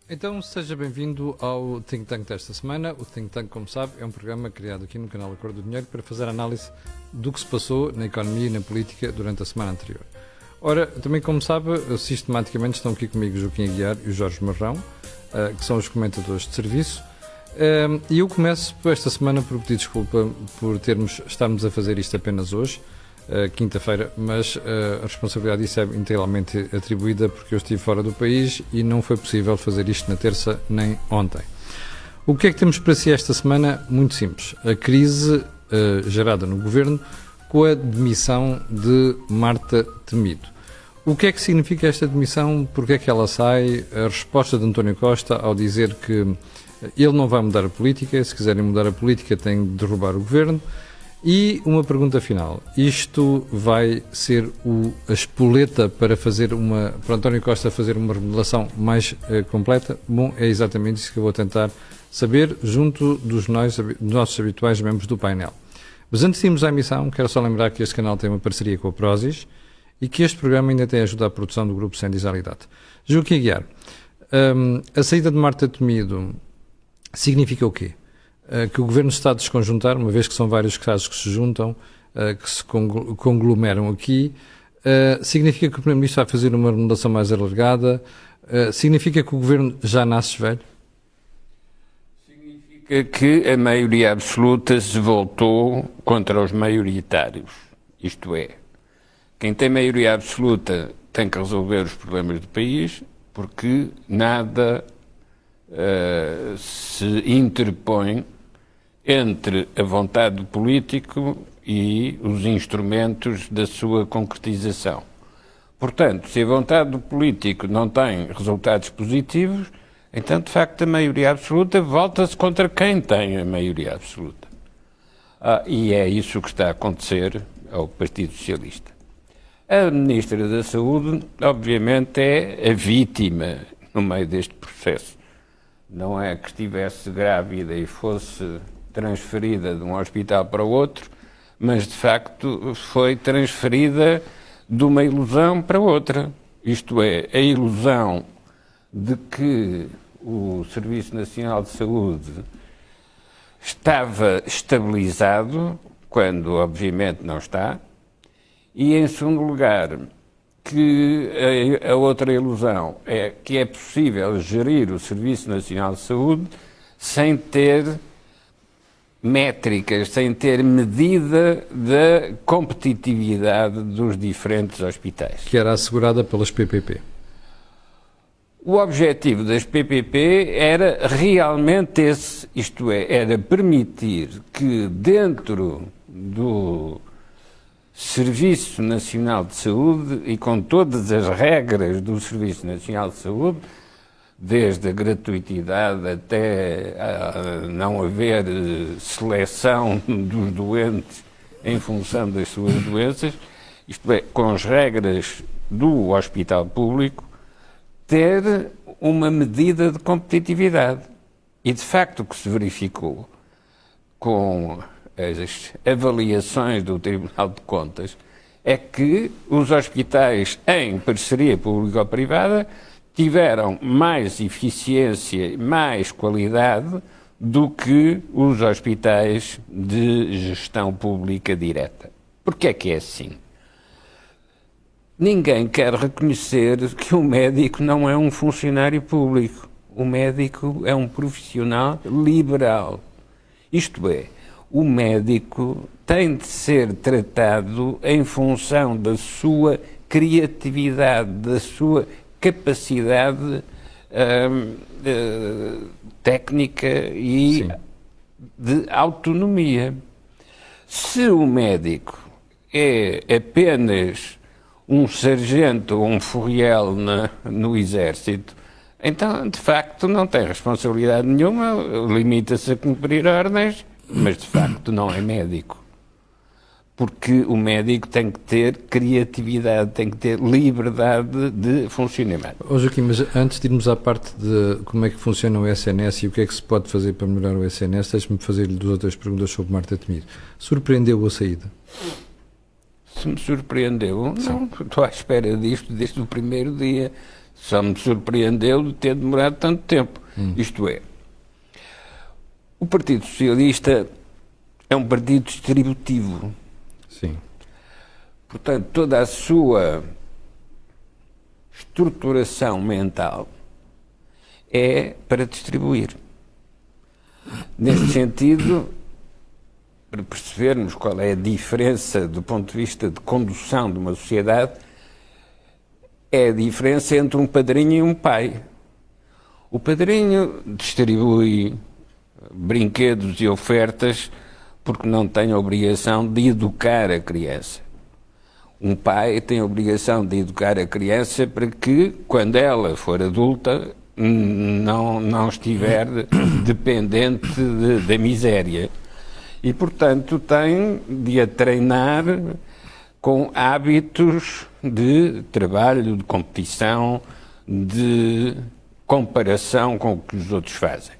Então, seja bem-vindo ao Think Tank desta semana. O Think Tank, como sabe, é um programa criado aqui no canal Acordo do Dinheiro para fazer análise do que se passou na economia e na política durante a semana anterior. Ora, também como sabe, sistematicamente estão aqui comigo o Joaquim Aguiar e o Jorge Marrão, que são os comentadores de serviço. E eu começo esta semana por pedir desculpa por estarmos a fazer isto apenas hoje, quinta-feira, mas a responsabilidade disso é integralmente atribuída porque eu estive fora do país e não foi possível fazer isto na terça nem ontem. O que é que temos para si esta semana? Muito simples. A crise gerada no governo com a demissão de Marta Temido. O que é que significa esta demissão? Porque é que ela sai? A resposta de António Costa ao dizer que ele não vai mudar a política, se quiserem mudar a política têm de derrubar o governo. E uma pergunta final. Isto vai ser a espoleta para António Costa fazer uma remodelação mais completa? Bom, é exatamente isso que eu vou tentar saber junto dos nossos habituais membros do painel. Mas antes de irmos à emissão, quero só lembrar que este canal tem uma parceria com a Prozis e que este programa ainda tem ajuda à produção do Grupo Sendizalidade. Joaquim Aguiar, a saída de Marta Temido significa o quê? Que o Governo está a desconjuntar, uma vez que são vários casos que se juntam, que se conglomeram aqui. Significa que o Primeiro-Ministro vai fazer uma remodelação mais alargada? Significa que o Governo já nasce velho? Significa que a maioria absoluta se voltou contra os maioritários. Isto é, quem tem maioria absoluta tem que resolver os problemas do país, porque nada se interpõe entre a vontade do político e os instrumentos da sua concretização. Portanto, se a vontade do político não tem resultados positivos, então, de facto, a maioria absoluta volta-se contra quem tem a maioria absoluta. E é isso que está a acontecer ao Partido Socialista. A Ministra da Saúde, obviamente, é a vítima no meio deste processo. Não é que estivesse grávida e fosse transferida de um hospital para o outro, mas de facto foi transferida de uma ilusão para outra. Isto é, a ilusão de que o Serviço Nacional de Saúde estava estabilizado, quando obviamente não está, e em segundo lugar, que a outra ilusão é que é possível gerir o Serviço Nacional de Saúde sem ter métricas, sem ter medida da competitividade dos diferentes hospitais. Que era assegurada pelas PPP. O objetivo das PPP era realmente esse, isto é, era permitir que dentro do Serviço Nacional de Saúde e com todas as regras do Serviço Nacional de Saúde, desde a gratuitidade até a não haver seleção dos doentes em função das suas doenças, isto é, com as regras do hospital público, ter uma medida de competitividade. E, de facto, o que se verificou com as avaliações do Tribunal de Contas é que os hospitais em parceria público-privada tiveram mais eficiência, mais qualidade do que os hospitais de gestão pública direta. Porquê é que é assim? Ninguém quer reconhecer que o médico não é um funcionário público. O médico é um profissional liberal. Isto é, o médico tem de ser tratado em função da sua criatividade, da sua capacidade técnica e Sim. de autonomia. Se o médico é apenas um sargento ou um furriel no exército, então, de facto, não tem responsabilidade nenhuma, limita-se a cumprir ordens, mas, de facto, não é médico. Porque o médico tem que ter criatividade, tem que ter liberdade de funcionamento. Joaquim, mas antes de irmos à parte de como é que funciona o SNS e o que é que se pode fazer para melhorar o SNS, deixe-me fazer-lhe duas ou três perguntas sobre Marta Temido. Surpreendeu a saída? Se me surpreendeu, não, estou à espera disto desde o primeiro dia. Só me surpreendeu de ter demorado tanto tempo. Isto é, o Partido Socialista é um partido distributivo. Sim. Portanto, toda a sua estruturação mental é para distribuir. Neste sentido, para percebermos qual é a diferença do ponto de vista de condução de uma sociedade, é a diferença entre um padrinho e um pai. O padrinho distribui brinquedos e ofertas porque não tem a obrigação de educar a criança. Um pai tem a obrigação de educar a criança para que, quando ela for adulta, não estiver dependente da miséria. E, portanto, tem de a treinar com hábitos de trabalho, de competição, de comparação com o que os outros fazem.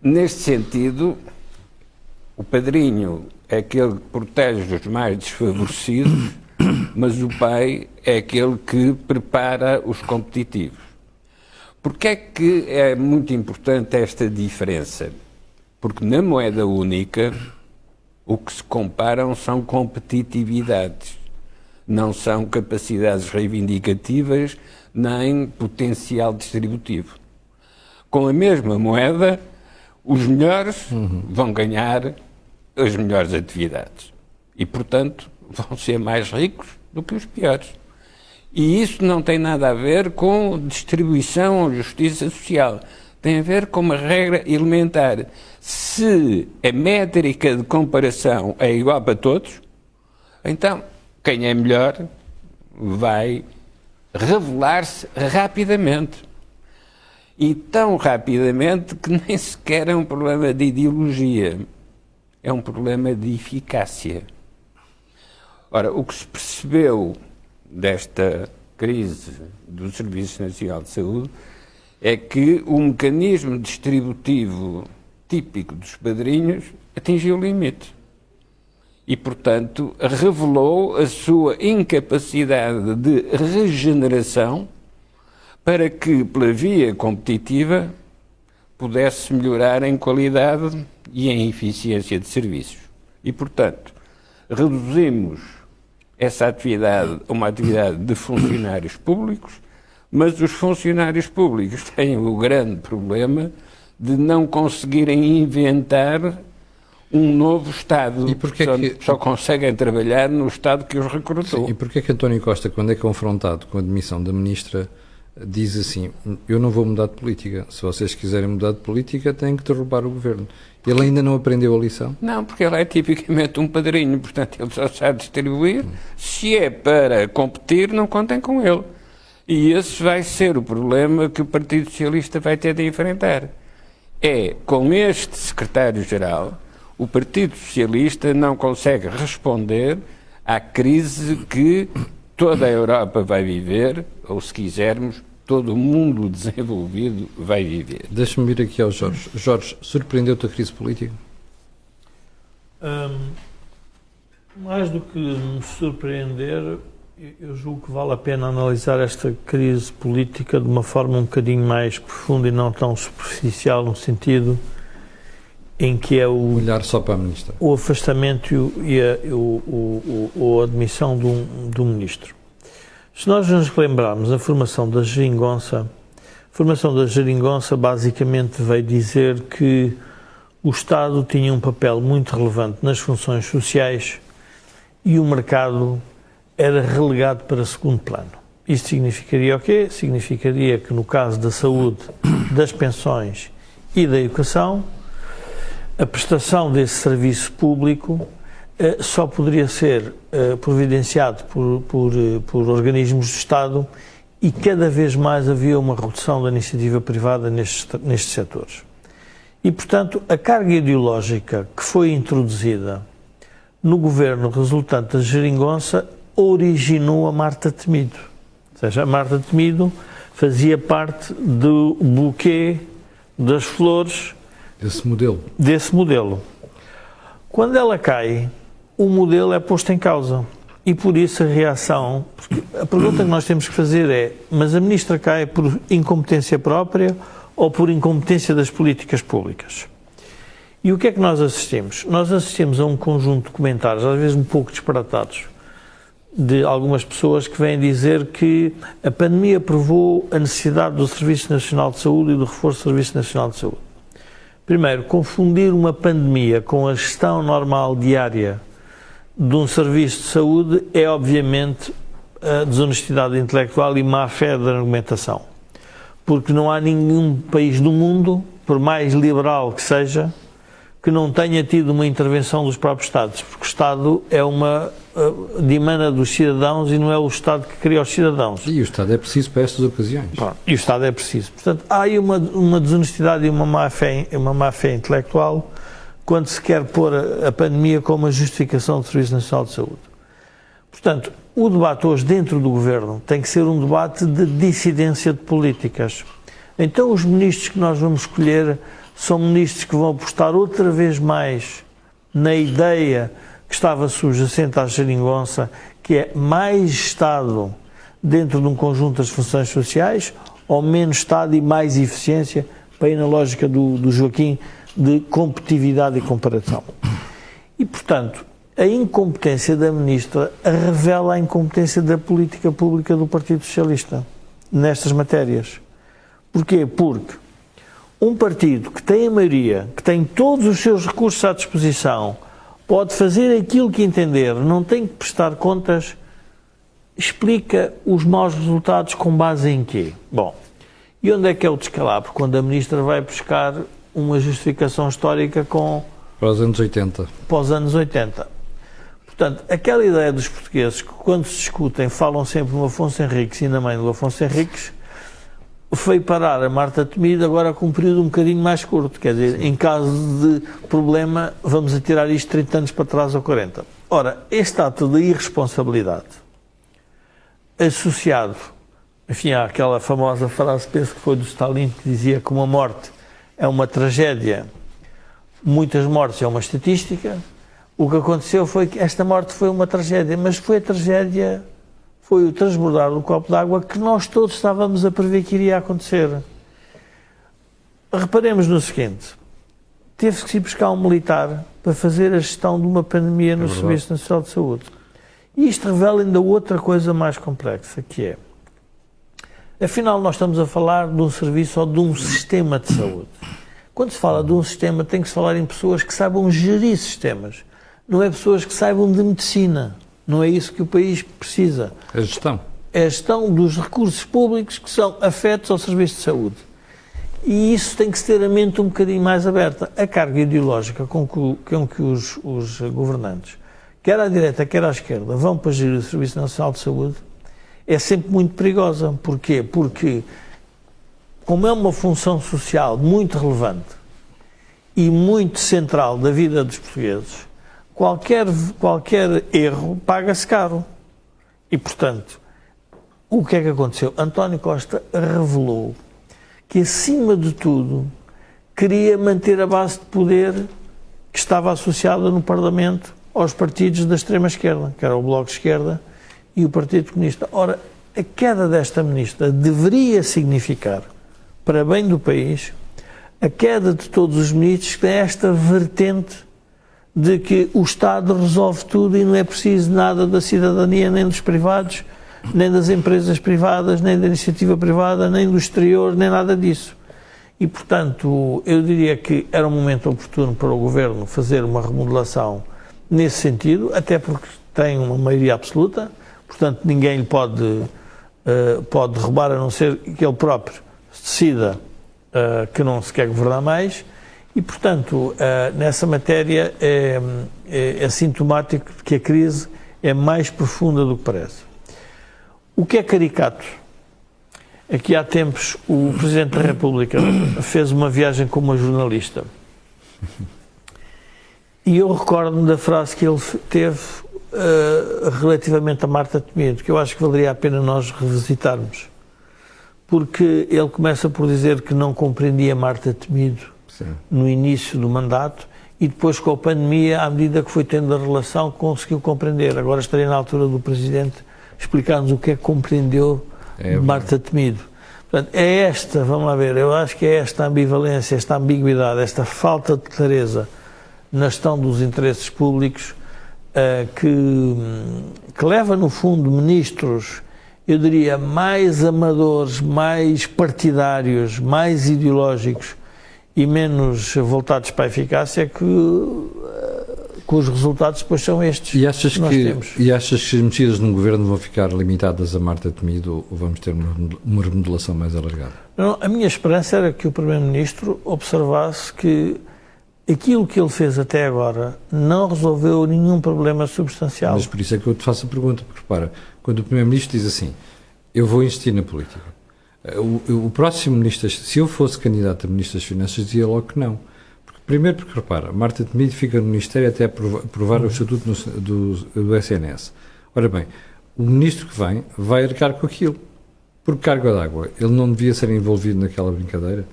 Neste sentido, o padrinho é aquele que protege os mais desfavorecidos, mas o pai é aquele que prepara os competitivos. Porquê é que é muito importante esta diferença? Porque na moeda única o que se comparam são competitividades, não são capacidades reivindicativas nem potencial distributivo. Com a mesma moeda, os melhores vão ganhar as melhores atividades e, portanto, vão ser mais ricos do que os piores. E isso não tem nada a ver com distribuição ou justiça social. Tem a ver com uma regra elementar. Se a métrica de comparação é igual para todos, então quem é melhor vai revelar-se rapidamente. E tão rapidamente que nem sequer é um problema de ideologia, é um problema de eficácia. Ora, o que se percebeu desta crise do Serviço Nacional de Saúde é que o mecanismo distributivo típico dos padrinhos atingiu o limite. E, portanto, revelou a sua incapacidade de regeneração para que, pela via competitiva, pudesse melhorar em qualidade e em eficiência de serviços. E, portanto, reduzimos essa atividade a uma atividade de funcionários públicos, mas os funcionários públicos têm o grande problema de não conseguirem inventar um novo Estado. E porquê só conseguem trabalhar no Estado que os recrutou. Sim, e porquê que António Costa, quando é confrontado com a demissão da ministra, diz assim: eu não vou mudar de política, se vocês quiserem mudar de política têm que derrubar o governo? Ele ainda não aprendeu a lição? Não, porque ele é tipicamente um padrinho, portanto ele só sabe distribuir. Se é para competir, não contem com ele. E esse vai ser o problema que o Partido Socialista vai ter de enfrentar. É, com este secretário-geral, o Partido Socialista não consegue responder à crise que toda a Europa vai viver, ou se quisermos, todo o mundo desenvolvido vai viver. Deixa-me vir aqui ao Jorge. Jorge, surpreendeu-te a crise política? Mais do que me surpreender, eu julgo que vale a pena analisar esta crise política de uma forma um bocadinho mais profunda e não tão superficial, no sentido em que é olhar só para a ministra, o afastamento e a admissão do ministro. Se nós nos lembrarmos a formação da Geringonça basicamente veio dizer que o Estado tinha um papel muito relevante nas funções sociais e o mercado era relegado para segundo plano. Isto significaria o quê? Significaria que no caso da saúde, das pensões e da educação, a prestação desse serviço público só poderia ser providenciado por organismos do Estado e cada vez mais havia uma redução da iniciativa privada nestes setores. E, portanto, a carga ideológica que foi introduzida no governo resultante da Geringonça originou a Marta Temido. Ou seja, a Marta Temido fazia parte do buquê das flores desse modelo. Quando ela cai, o modelo é posto em causa. E por isso a reação, porque a pergunta que nós temos que fazer é, mas a Ministra cai por incompetência própria ou por incompetência das políticas públicas? E o que é que nós assistimos? Nós assistimos a um conjunto de comentários, às vezes um pouco disparatados, de algumas pessoas que vêm dizer que a pandemia provou a necessidade do Serviço Nacional de Saúde e do reforço do Serviço Nacional de Saúde. Primeiro, confundir uma pandemia com a gestão normal diária de um serviço de saúde é, obviamente, a desonestidade intelectual e má-fé da argumentação. Porque não há nenhum país do mundo, por mais liberal que seja, que não tenha tido uma intervenção dos próprios Estados. Porque o Estado é dimana dos cidadãos e não é o Estado que cria os cidadãos. E o Estado é preciso para estas ocasiões. E o Estado é preciso. Portanto, há aí uma desonestidade e uma má-fé intelectual quando se quer pôr a pandemia como a justificação do Serviço Nacional de Saúde. Portanto, o debate hoje dentro do Governo tem que ser um debate de dissidência de políticas. Então os ministros que nós vamos escolher são ministros que vão apostar outra vez mais na ideia que estava subjacente à geringonça, que é mais Estado dentro de um conjunto das funções sociais, ou menos Estado e mais eficiência, para ir na lógica do Joaquim, de competitividade e comparação. E, portanto, a incompetência da Ministra revela a incompetência da política pública do Partido Socialista nestas matérias. Porquê? Porque um partido que tem a maioria, que tem todos os seus recursos à disposição, pode fazer aquilo que entender, não tem que prestar contas, explica os maus resultados com base em quê? Bom, e onde é que é o descalabro? Quando a Ministra vai buscar uma justificação histórica para os anos 80. Para os anos 80. Portanto, aquela ideia dos portugueses que quando se discutem falam sempre no Afonso Henriques e na mãe do Afonso Henriques, foi parar a Marta Temido agora com um período um bocadinho mais curto. Quer dizer, em caso de problema, vamos atirar isto 30 anos para trás ou 40. Ora, este ato de irresponsabilidade associado, enfim, àquela famosa frase, penso que foi do Stalin, que dizia que uma morte é uma tragédia, muitas mortes é uma estatística. O que aconteceu foi que esta morte foi uma tragédia, mas foi a tragédia, foi o transbordar do copo d'água que nós todos estávamos a prever que iria acontecer. Reparemos no seguinte, teve que se buscar um militar para fazer a gestão de uma pandemia no Serviço Nacional de Saúde. E isto revela ainda outra coisa mais complexa, que é, afinal nós estamos a falar de um serviço ou de um sistema de saúde. Quando se fala de um sistema, tem que se falar em pessoas que saibam gerir sistemas. Não é pessoas que saibam de medicina. Não é isso que o país precisa. É a gestão. É a gestão dos recursos públicos que são afetos ao serviço de saúde. E isso tem que se ter a mente um bocadinho mais aberta. A carga ideológica com que os governantes, quer à direita, quer à esquerda, vão para gerir o Serviço Nacional de Saúde, é sempre muito perigosa. Porquê? Porque, como é uma função social muito relevante e muito central da vida dos portugueses, qualquer erro paga-se caro. E, portanto, o que é que aconteceu? António Costa revelou que, acima de tudo, queria manter a base de poder que estava associada no Parlamento aos partidos da extrema-esquerda, que era o Bloco de Esquerda e o Partido Comunista. Ora, a queda desta ministra deveria significar, para bem do país, a queda de todos os ministros que têm esta vertente de que o Estado resolve tudo e não é preciso nada da cidadania, nem dos privados, nem das empresas privadas, nem da iniciativa privada, nem do exterior, nem nada disso. E, portanto, eu diria que era um momento oportuno para o Governo fazer uma remodelação nesse sentido, até porque tem uma maioria absoluta, portanto ninguém lhe pode derrubar, a não ser que ele próprio decida que não se quer governar mais. E, portanto, nessa matéria é sintomático de que a crise é mais profunda do que parece. O que é caricato é que há tempos o Presidente da República fez uma viagem com uma jornalista e eu recordo-me da frase que ele teve relativamente a Marta Temido, que eu acho que valeria a pena nós revisitarmos, porque ele começa por dizer que não compreendia Marta Temido no início do mandato e depois com a pandemia, à medida que foi tendo a relação, conseguiu compreender. Agora estaria na altura do Presidente explicar-nos o que é que compreendeu Marta Temido. Portanto, é esta, vamos lá ver, eu acho que é esta ambivalência, esta ambiguidade, esta falta de clareza na gestão dos interesses públicos que leva, no fundo, ministros, eu diria, mais amadores, mais partidários, mais ideológicos e menos voltados para a eficácia, os resultados depois são estes e achas que nós temos. E achas que as mexidas no governo vão ficar limitadas a Marta Temido ou vamos ter uma remodelação mais alargada? Não, a minha esperança era que o Primeiro-Ministro observasse que aquilo que ele fez até agora não resolveu nenhum problema substancial. Mas por isso é que eu te faço a pergunta, porque repara, quando o Primeiro-Ministro diz assim, eu vou investir na política, o próximo Ministro, se eu fosse candidato a Ministro das Finanças, dizia logo que não. Primeiro porque, repara, Marta Temido fica no Ministério até aprovar o estatuto do SNS. Ora bem, o Ministro que vem vai arcar com aquilo. Por carga d'água, ele não devia ser envolvido naquela brincadeira.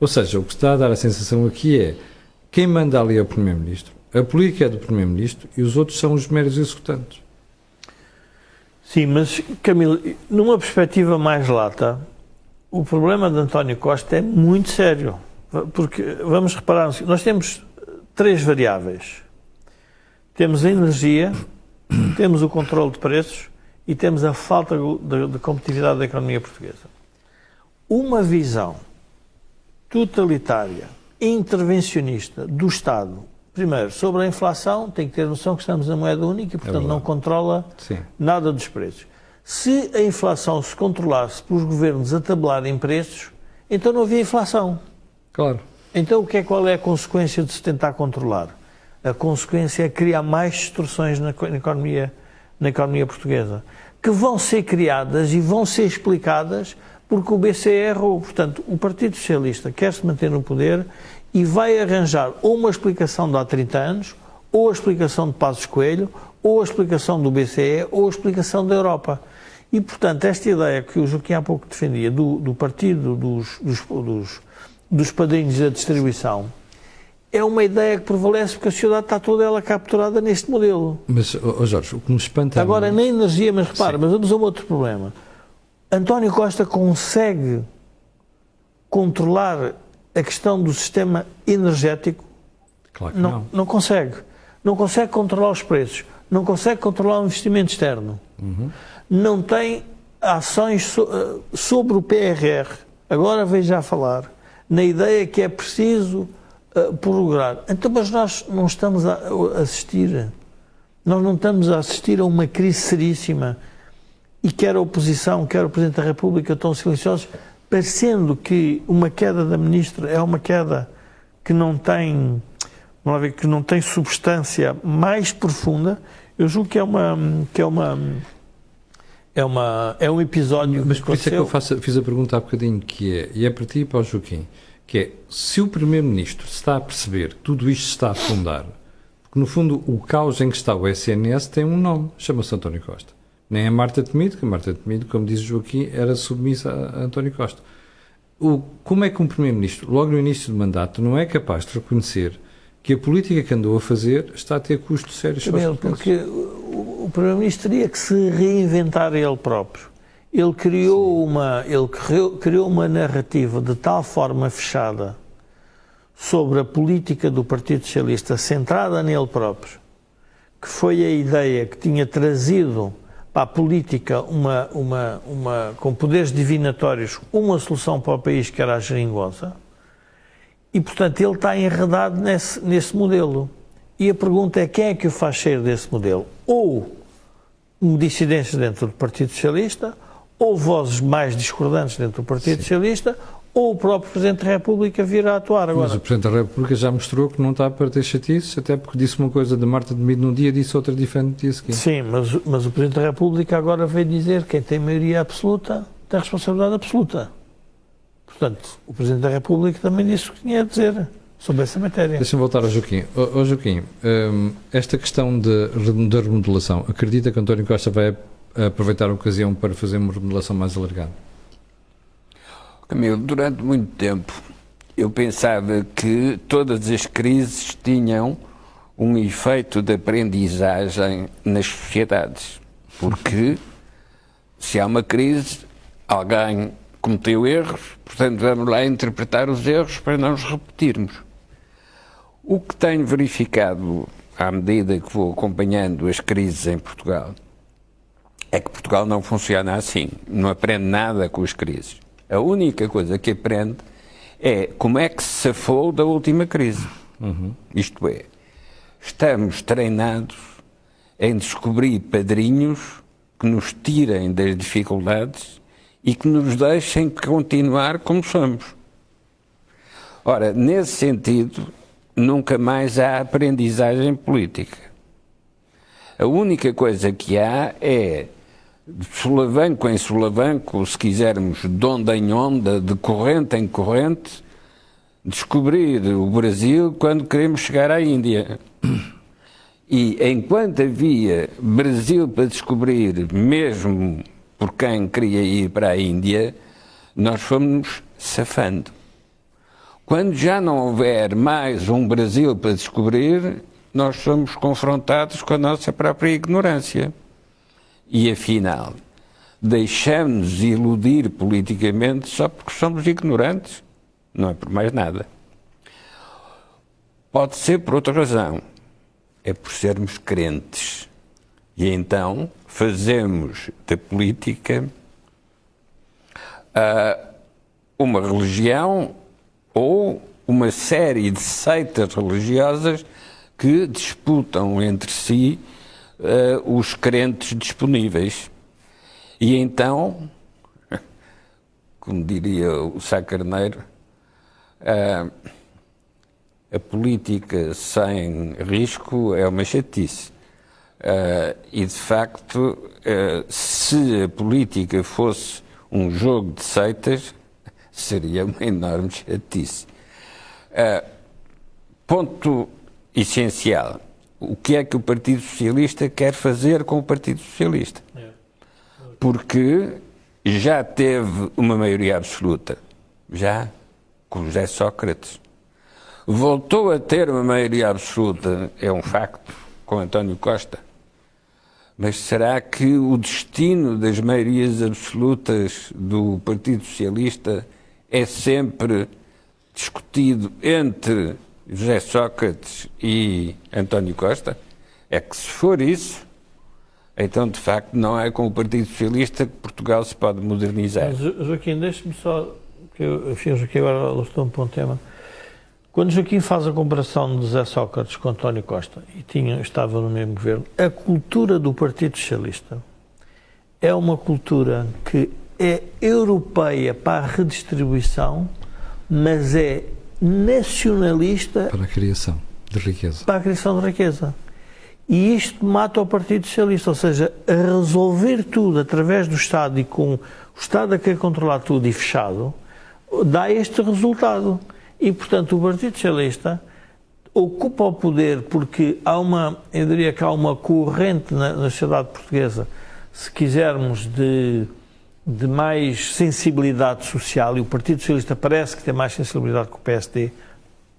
Ou seja, o que está a dar a sensação aqui é quem manda ali é o Primeiro-Ministro, a política é do Primeiro-Ministro e os outros são os meros executantes. Sim, mas, Camilo, numa perspectiva mais lata, o problema de António Costa é muito sério. Porque, vamos reparar, nós temos 3 variáveis. Temos a energia, temos o controle de preços e temos a falta de competitividade da economia portuguesa. Uma visão totalitária, intervencionista do Estado, primeiro, sobre a inflação, tem que ter noção que estamos na moeda única e, portanto, não controla nada dos preços. Se a inflação se controlasse pelos governos a tabelarem preços, então não havia inflação. Claro. Então, qual é a consequência de se tentar controlar? A consequência é criar mais distorções na economia portuguesa, que vão ser criadas e vão ser explicadas porque o BCE errou. Portanto, o Partido Socialista quer se manter no poder e vai arranjar ou uma explicação de há 30 anos, ou a explicação de Passos Coelho, ou a explicação do BCE, ou a explicação da Europa. E, portanto, esta ideia que o Joaquim há pouco defendia do partido dos padrinhos da distribuição, é uma ideia que prevalece porque a sociedade está toda ela capturada neste modelo. Mas, Jorge, o que me espanta... Agora, na energia, mas repara, mas vamos a um outro problema. António Costa consegue controlar a questão do sistema energético? Claro que não. Não consegue. Não consegue controlar os preços. Não consegue controlar o investimento externo. Não tem ações sobre o PRR. Agora vejo já falar na ideia que é preciso prorrogar. Então, mas nós não estamos a assistir. Nós não estamos a assistir a uma crise seríssima e quer a oposição, quer o Presidente da República estão silenciosos, parecendo que uma queda da Ministra é uma queda que não tem, vamos ver, que não tem substância mais profunda. Eu julgo que é um episódio. Mas por isso é que eu fiz a pergunta há bocadinho, e é para ti e para o Joaquim, que é, se o Primeiro-Ministro está a perceber que tudo isto está a afundar, porque no fundo o caos em que está o SNS tem um nome, chama-se António Costa. Nem é Marta Temido, que a Marta Temido, como diz o Joaquim, era submissa a António Costa. Como é que um Primeiro-Ministro, logo no início do mandato, não é capaz de reconhecer que a política que andou a fazer está a ter custos sérios para os portugueses? Porque o Primeiro-Ministro teria que se reinventar ele próprio. Ele criou uma narrativa de tal forma fechada sobre a política do Partido Socialista, centrada nele próprio, que foi a ideia que tinha trazido para a política com poderes divinatórios uma solução para o país, que era a geringonça, e, portanto, ele está enredado nesse modelo. E a pergunta é quem é que o faz sair desse modelo? Ou dissidências dentro do Partido Socialista, ou vozes mais discordantes dentro do Partido Socialista, ou o próprio Presidente da República vir a atuar agora. Mas o Presidente da República já mostrou que não está para ter chatices, até porque disse uma coisa de Marta Temido num dia, disse outra diferente no dia seguinte. Sim, mas o Presidente da República agora veio dizer que quem tem maioria absoluta tem responsabilidade absoluta. Portanto, o Presidente da República também disse o que tinha a dizer sobre essa matéria. Deixa-me voltar ao Joaquim. Joaquim, esta questão da remodelação, acredita que António Costa vai aproveitar a ocasião para fazer uma remodelação mais alargada? Camilo, durante muito tempo Eu pensava que todas as crises tinham um efeito de aprendizagem nas sociedades, porque se há uma crise, alguém cometeu erros, portanto vamos lá interpretar os erros para não os repetirmos. O que tenho verificado à medida que vou acompanhando as crises em Portugal é que Portugal não funciona assim, não aprende nada com as crises. A única coisa que aprende é como é que se safou da última crise. Isto é, estamos treinados em descobrir padrinhos que nos tirem das dificuldades e que nos deixem continuar como somos. Ora, nesse sentido, nunca mais há aprendizagem política. A única coisa que há é, de solavanco em solavanco, se quisermos, de onda em onda, de corrente em corrente, descobrir o Brasil quando queremos chegar à Índia. E enquanto havia Brasil para descobrir, mesmo por quem queria ir para a Índia, nós fomos safando. Quando já não houver mais um Brasil para descobrir, nós somos confrontados com a nossa própria ignorância. E afinal, deixamos-nos iludir politicamente só porque somos ignorantes? Não é por mais nada. Pode ser por outra razão. É por sermos crentes. E então fazemos da política uma religião ou uma série de seitas religiosas que disputam entre si os crentes disponíveis. E então, como diria o Sá Carneiro, a política sem risco é uma chatice. E, de facto, se a política fosse um jogo de seitas, seria uma enorme chatice. Ponto essencial. O que é que o Partido Socialista quer fazer com o Partido Socialista? Porque já teve uma maioria absoluta, já com José Sócrates. Voltou a ter uma maioria absoluta, é um facto, com António Costa. Mas será que o destino das maiorias absolutas do Partido Socialista é sempre discutido entre José Sócrates e António Costa? É que se for isso, então de facto não é com o Partido Socialista que Portugal se pode modernizar. Mas, Joaquim, deixe-me só, que eu fiz aqui agora, alertou para um tema. Quando Joaquim faz a comparação de José Sócrates com António Costa, e estava no mesmo governo, a cultura do Partido Socialista é uma cultura que é europeia para a redistribuição, mas é nacionalista para a criação de riqueza. Para a criação de riqueza. E isto mata o Partido Socialista, ou seja, a resolver tudo através do Estado e com o Estado a querer controlar tudo e fechado, dá este resultado. E, portanto, o Partido Socialista ocupa o poder porque eu diria que há uma corrente na sociedade portuguesa, se quisermos, de mais sensibilidade social, e o Partido Socialista parece que tem mais sensibilidade que o PSD.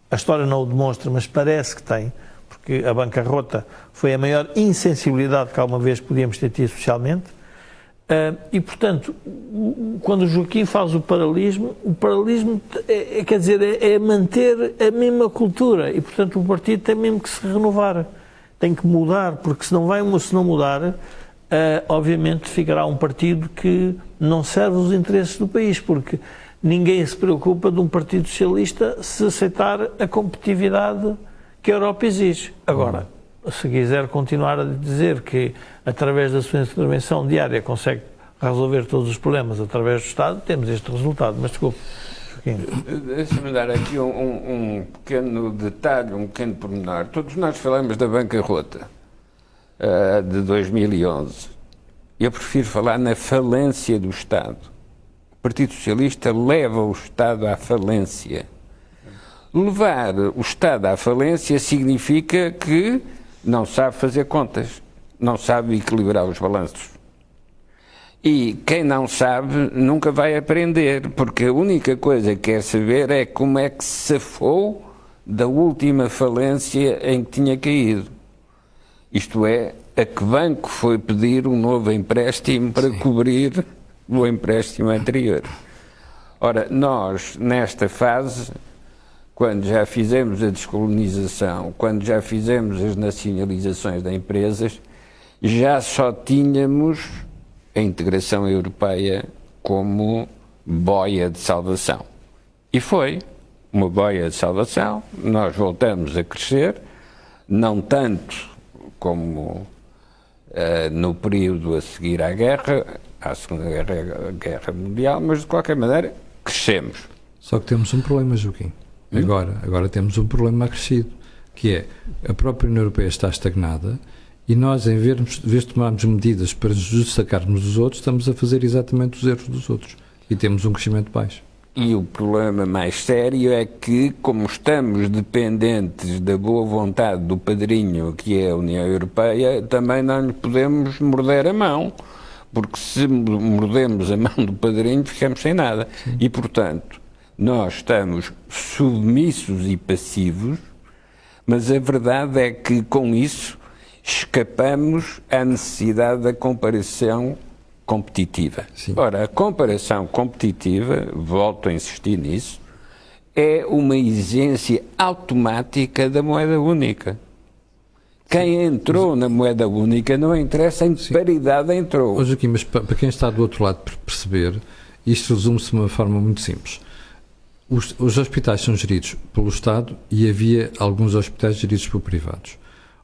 A história não o demonstra, mas parece que tem, porque a bancarrota foi a maior insensibilidade que alguma vez podíamos ter tido socialmente. E, portanto, quando o Joaquim faz o paralelismo quer dizer, é manter a mesma cultura e, portanto, o partido tem mesmo que se renovar, tem que mudar, porque se não mudar, obviamente ficará um partido que não serve os interesses do país, porque ninguém se preocupa de um Partido Socialista se aceitar a competitividade que a Europa exige. Agora, se quiser continuar a dizer que através da sua intervenção diária consegue resolver todos os problemas através do Estado, temos este resultado. Mas desculpe, Joaquim. Deixa-me dar aqui um pequeno detalhe, um pequeno pormenor. Todos nós falamos da bancarrota de 2011. Eu prefiro falar na falência do Estado. O Partido Socialista leva o Estado à falência. Levar o Estado à falência significa que não sabe fazer contas, não sabe equilibrar os balanços. E quem não sabe nunca vai aprender, porque a única coisa que quer saber é como é que se safou da última falência em que tinha caído. Isto é, a que banco foi pedir um novo empréstimo para cobrir o empréstimo anterior. Ora, nós, nesta fase, quando já fizemos a descolonização, quando já fizemos as nacionalizações de empresas, já só tínhamos a integração europeia como boia de salvação. E foi uma boia de salvação, nós voltamos a crescer, não tanto como no período a seguir à guerra, à Segunda Guerra Mundial, mas de qualquer maneira crescemos. Só que temos um problema, Joaquim. Agora temos um problema acrescido, que é a própria União Europeia está estagnada e nós, em vez de tomarmos medidas para nos destacarmos dos outros, estamos a fazer exatamente os erros dos outros e temos um crescimento baixo. E o problema mais sério é que, como estamos dependentes da boa vontade do padrinho, que é a União Europeia, também não lhe podemos morder a mão, porque se mordemos a mão do padrinho, ficamos sem nada. Sim. E, portanto, nós estamos submissos e passivos, mas a verdade é que, com isso, escapamos à necessidade da comparação competitiva. Sim. Ora, a comparação competitiva, volto a insistir nisso, é uma exigência automática da moeda única. Quem entrou na moeda única não interessa em que paridade entrou. Ô, Joaquim, mas para quem está do outro lado perceber, isto resume-se de uma forma muito simples. Os hospitais são geridos pelo Estado e havia alguns hospitais geridos por privados.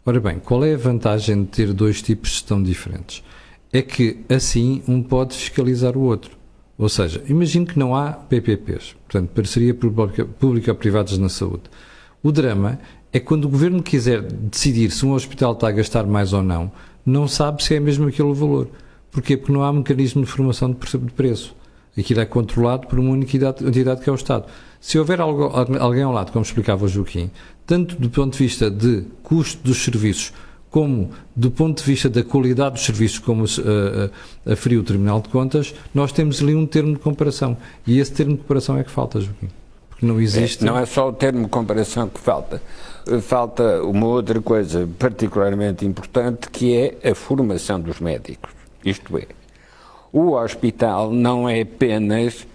Ora bem, qual é a vantagem de ter dois tipos de gestão diferentes? É que, assim, um pode fiscalizar o outro. Ou seja, imagino que não há PPPs, portanto, parceria público-privadas na saúde. O drama é quando o governo quiser decidir se um hospital está a gastar mais ou não sabe se é mesmo aquele o valor. Porquê? Porque não há mecanismo de formação de preço. Aquilo é controlado por uma única entidade que é o Estado. Se houver alguém ao lado, como explicava o Joaquim, tanto do ponto de vista de custo dos serviços, como do ponto de vista da qualidade dos serviços, como aferiu o Tribunal de Contas, nós temos ali um termo de comparação. E esse termo de comparação é que falta, Joaquim. Porque não existe... Não é só o termo de comparação que falta. Falta uma outra coisa particularmente importante, que é a formação dos médicos. Isto é, o hospital não é apenas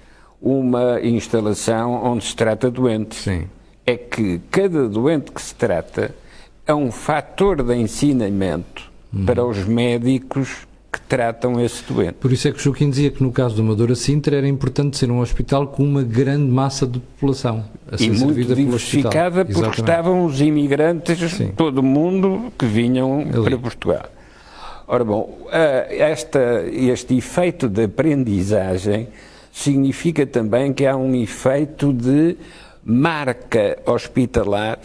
uma instalação onde se trata doentes. Sim. É que cada doente que se trata é um fator de ensinamento para os médicos que tratam esse doente. Por isso é que o Joaquim dizia que no caso do Amadora Sintra era importante ser um hospital com uma grande massa de população a ser servida pelo hospital. E muito diversificada, porque estavam os imigrantes, Sim. todo o mundo, que vinham para Portugal. Ora bom, este efeito de aprendizagem significa também que há um efeito de marca hospitalar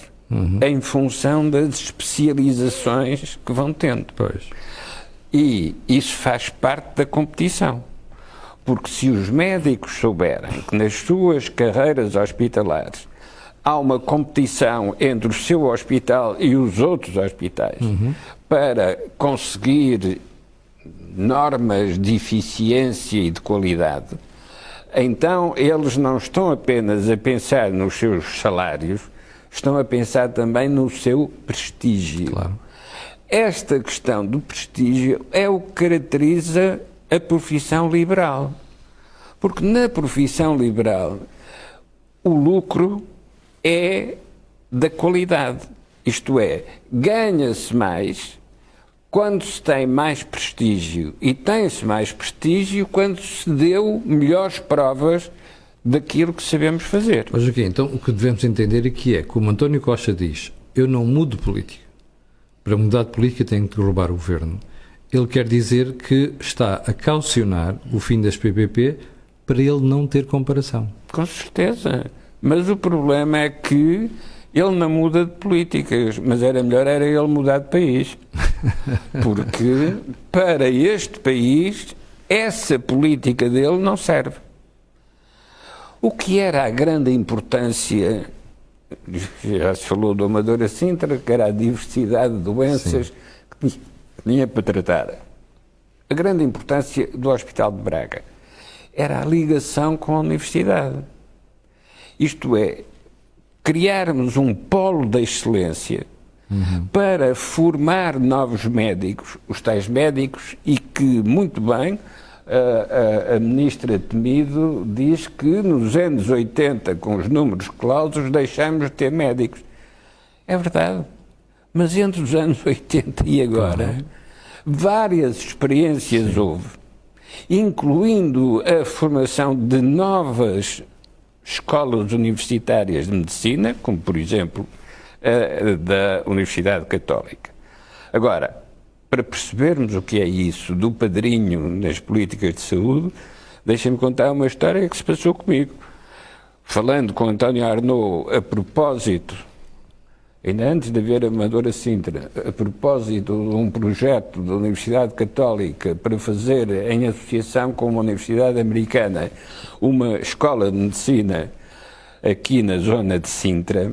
em função das especializações que vão tendo. Pois. E isso faz parte da competição. Porque se os médicos souberem que nas suas carreiras hospitalares há uma competição entre o seu hospital e os outros hospitais para conseguir normas de eficiência e de qualidade, então eles não estão apenas a pensar nos seus salários, estão a pensar também no seu prestígio. Claro. Esta questão do prestígio é o que caracteriza a profissão liberal. Porque na profissão liberal o lucro é da qualidade. Isto é, ganha-se mais quando se tem mais prestígio, e tem-se mais prestígio quando se deu melhores provas daquilo que sabemos fazer. Mas Joaquim, então o que devemos entender aqui é, como António Costa diz, eu não mudo política. Para mudar de política tem que derrubar o governo. Ele quer dizer que está a caucionar o fim das PPP para ele não ter comparação. Com certeza. Mas o problema é que ele não muda de políticas, mas era melhor ele mudar de país. Porque para este país essa política dele não serve. O que era a grande importância, já se falou do Amadora Sintra, que era a diversidade de doenças que tinha para tratar. a grande importância do Hospital de Braga era a ligação com a universidade. Isto é, criarmos um polo da excelência para formar novos médicos, os tais médicos, e que, muito bem, a ministra Temido diz que nos anos 80, com os números clausos, deixamos de ter médicos. É verdade, mas entre os anos 80 e agora, várias experiências houve, incluindo a formação de novas escolas universitárias de medicina, como, por exemplo, da Universidade Católica. Agora, para percebermos o que é isso do padrinho nas políticas de saúde, deixem-me contar uma história que se passou comigo. Falando com António Arnaud a propósito, ainda antes de haver a Amadora Sintra, a propósito de um projeto da Universidade Católica para fazer, em associação com uma universidade americana, uma escola de medicina aqui na zona de Sintra,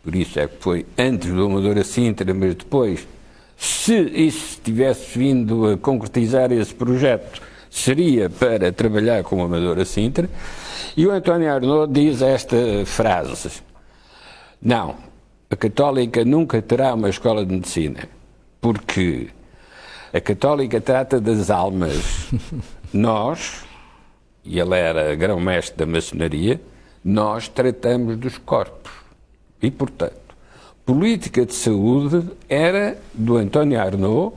por isso é que foi antes do Amadora Sintra, mas depois, se isso tivesse vindo a concretizar esse projeto, seria para trabalhar com o Amadora Sintra, e o António Arnaud diz esta frase: não, a Católica nunca terá uma escola de medicina, porque a Católica trata das almas. Nós, e ele era grão-mestre da maçonaria, nós tratamos dos corpos. E, portanto, política de saúde era do António Arnaud,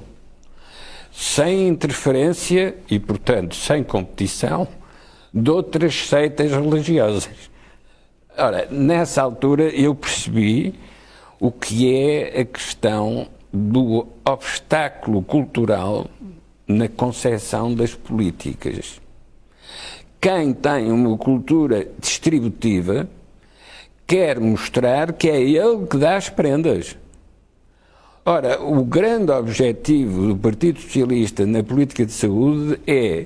sem interferência e, portanto, sem competição de outras seitas religiosas. Ora, nessa altura eu percebi o que é a questão do obstáculo cultural na concepção das políticas. Quem tem uma cultura distributiva quer mostrar que é ele que dá as prendas. Ora, o grande objetivo do Partido Socialista na política de saúde é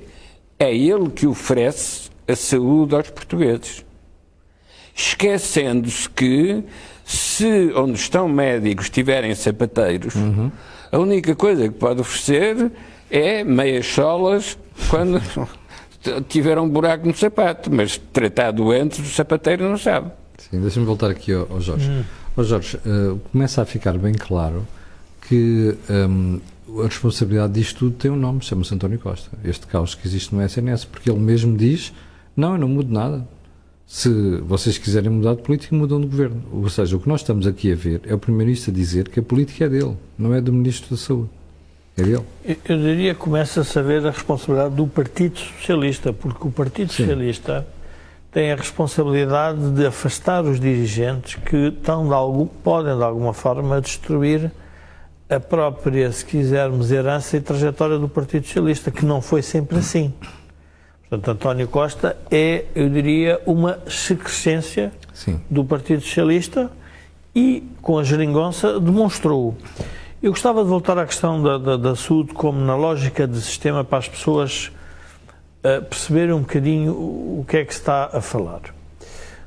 ele que oferece a saúde aos portugueses. Esquecendo-se que, se onde estão médicos tiverem sapateiros, a única coisa que pode oferecer é meias solas quando tiver um buraco no sapato, mas tratar doentes o sapateiro não sabe. Sim, deixa-me voltar aqui ao Jorge. Jorge, começa a ficar bem claro que a responsabilidade disto tudo tem um nome, chama-se António Costa. Este caos que existe no SNS, porque ele mesmo diz, não, eu não mudo nada. Se vocês quiserem mudar de política, mudam de governo. Ou seja, o que nós estamos aqui a ver é o primeiro-ministro a dizer que a política é dele, não é do Ministro da Saúde. É dele. Eu diria que começa-se a ver a responsabilidade do Partido Socialista, porque o Partido Socialista tem a responsabilidade de afastar os dirigentes que podem, de alguma forma, destruir a própria, se quisermos, herança e trajetória do Partido Socialista, que não foi sempre assim. Portanto, António Costa é, eu diria, uma excrescência do Partido Socialista e, com a geringonça, demonstrou. Eu gostava de voltar à questão da saúde como na lógica de sistema para as pessoas perceberem um bocadinho o que é que se está a falar.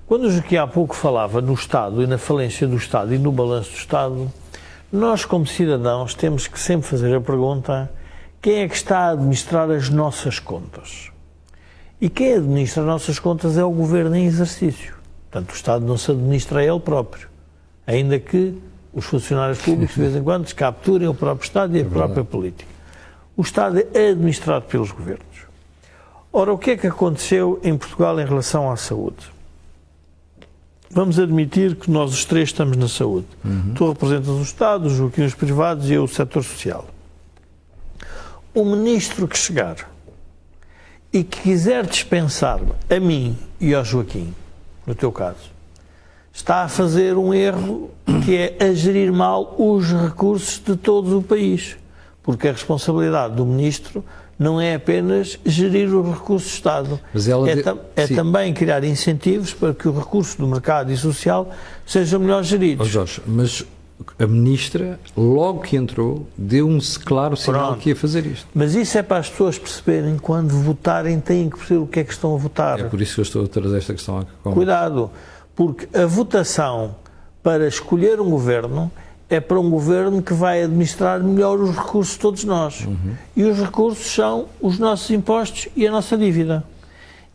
Quando aqui há pouco falava no Estado e na falência do Estado e no balanço do Estado, nós, como cidadãos, temos que sempre fazer a pergunta: quem é que está a administrar as nossas contas? E quem administra as nossas contas é o Governo em exercício. Portanto, o Estado não se administra a ele próprio, ainda que os funcionários públicos, de vez em quando, capturem o próprio Estado e a própria política. O Estado é administrado pelos governos. Ora, o que é que aconteceu em Portugal em relação à saúde? Vamos admitir que nós os três estamos na saúde. Tu representas o Estado, o Joaquim os privados e eu o setor social. O ministro que chegar e que quiser dispensar-me, a mim e ao Joaquim, no teu caso, está a fazer um erro que é a gerir mal os recursos de todo o país. Porque a responsabilidade do ministro não é apenas gerir os recursos do Estado, também criar incentivos para que os recursos do mercado e social sejam melhor geridos. Jorge, mas a ministra, logo que entrou, deu um claro sinal que ia fazer isto. Mas isso é para as pessoas perceberem, quando votarem, têm que perceber o que é que estão a votar. É por isso que eu estou a trazer esta questão. Cuidado, porque a votação para escolher um governo é para um governo que vai administrar melhor os recursos de todos nós. E os recursos são os nossos impostos e a nossa dívida.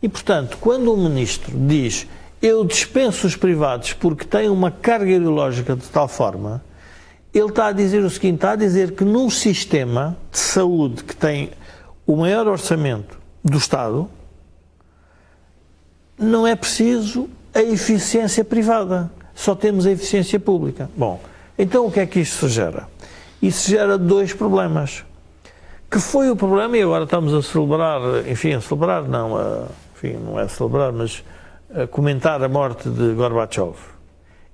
E, portanto, quando o ministro diz eu dispenso os privados porque têm uma carga ideológica de tal forma, ele está a dizer o seguinte, está a dizer que num sistema de saúde que tem o maior orçamento do Estado, não é preciso a eficiência privada, só temos a eficiência pública. Bom, então o que é que isto gera? Isso gera dois problemas. Que foi o problema, e agora estamos a celebrar, enfim, a celebrar, não, enfim, não é celebrar, mas a comentar a morte de Gorbachev.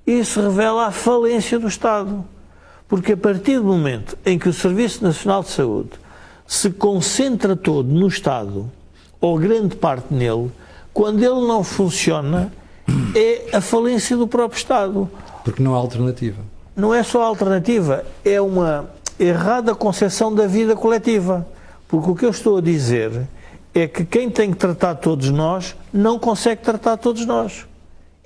Isso revela a falência do Estado. Porque a partir do momento em que o Serviço Nacional de Saúde se concentra todo no Estado, ou grande parte nele, quando ele não funciona, é a falência do próprio Estado. Porque não há alternativa. Não é só a alternativa, é uma errada concepção da vida coletiva. Porque o que eu estou a dizer é que quem tem que tratar todos nós não consegue tratar todos nós,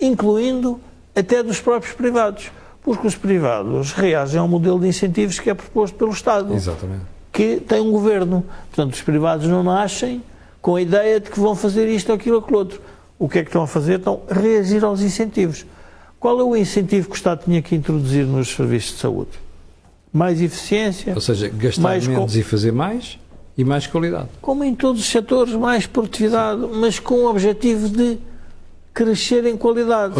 incluindo até dos próprios privados. Porque os privados reagem ao modelo de incentivos que é proposto pelo Estado. Exatamente. Que tem um governo. Portanto, os privados não nascem com a ideia de que vão fazer isto ou aquilo ou aquilo outro. O que é que estão a fazer? Estão a reagir aos incentivos. Qual é o incentivo que o Estado tinha que introduzir nos serviços de saúde? Mais eficiência. Ou seja, gastar menos e fazer mais e mais qualidade. Como em todos os setores, mais produtividade, mas com o objetivo de crescer em qualidade.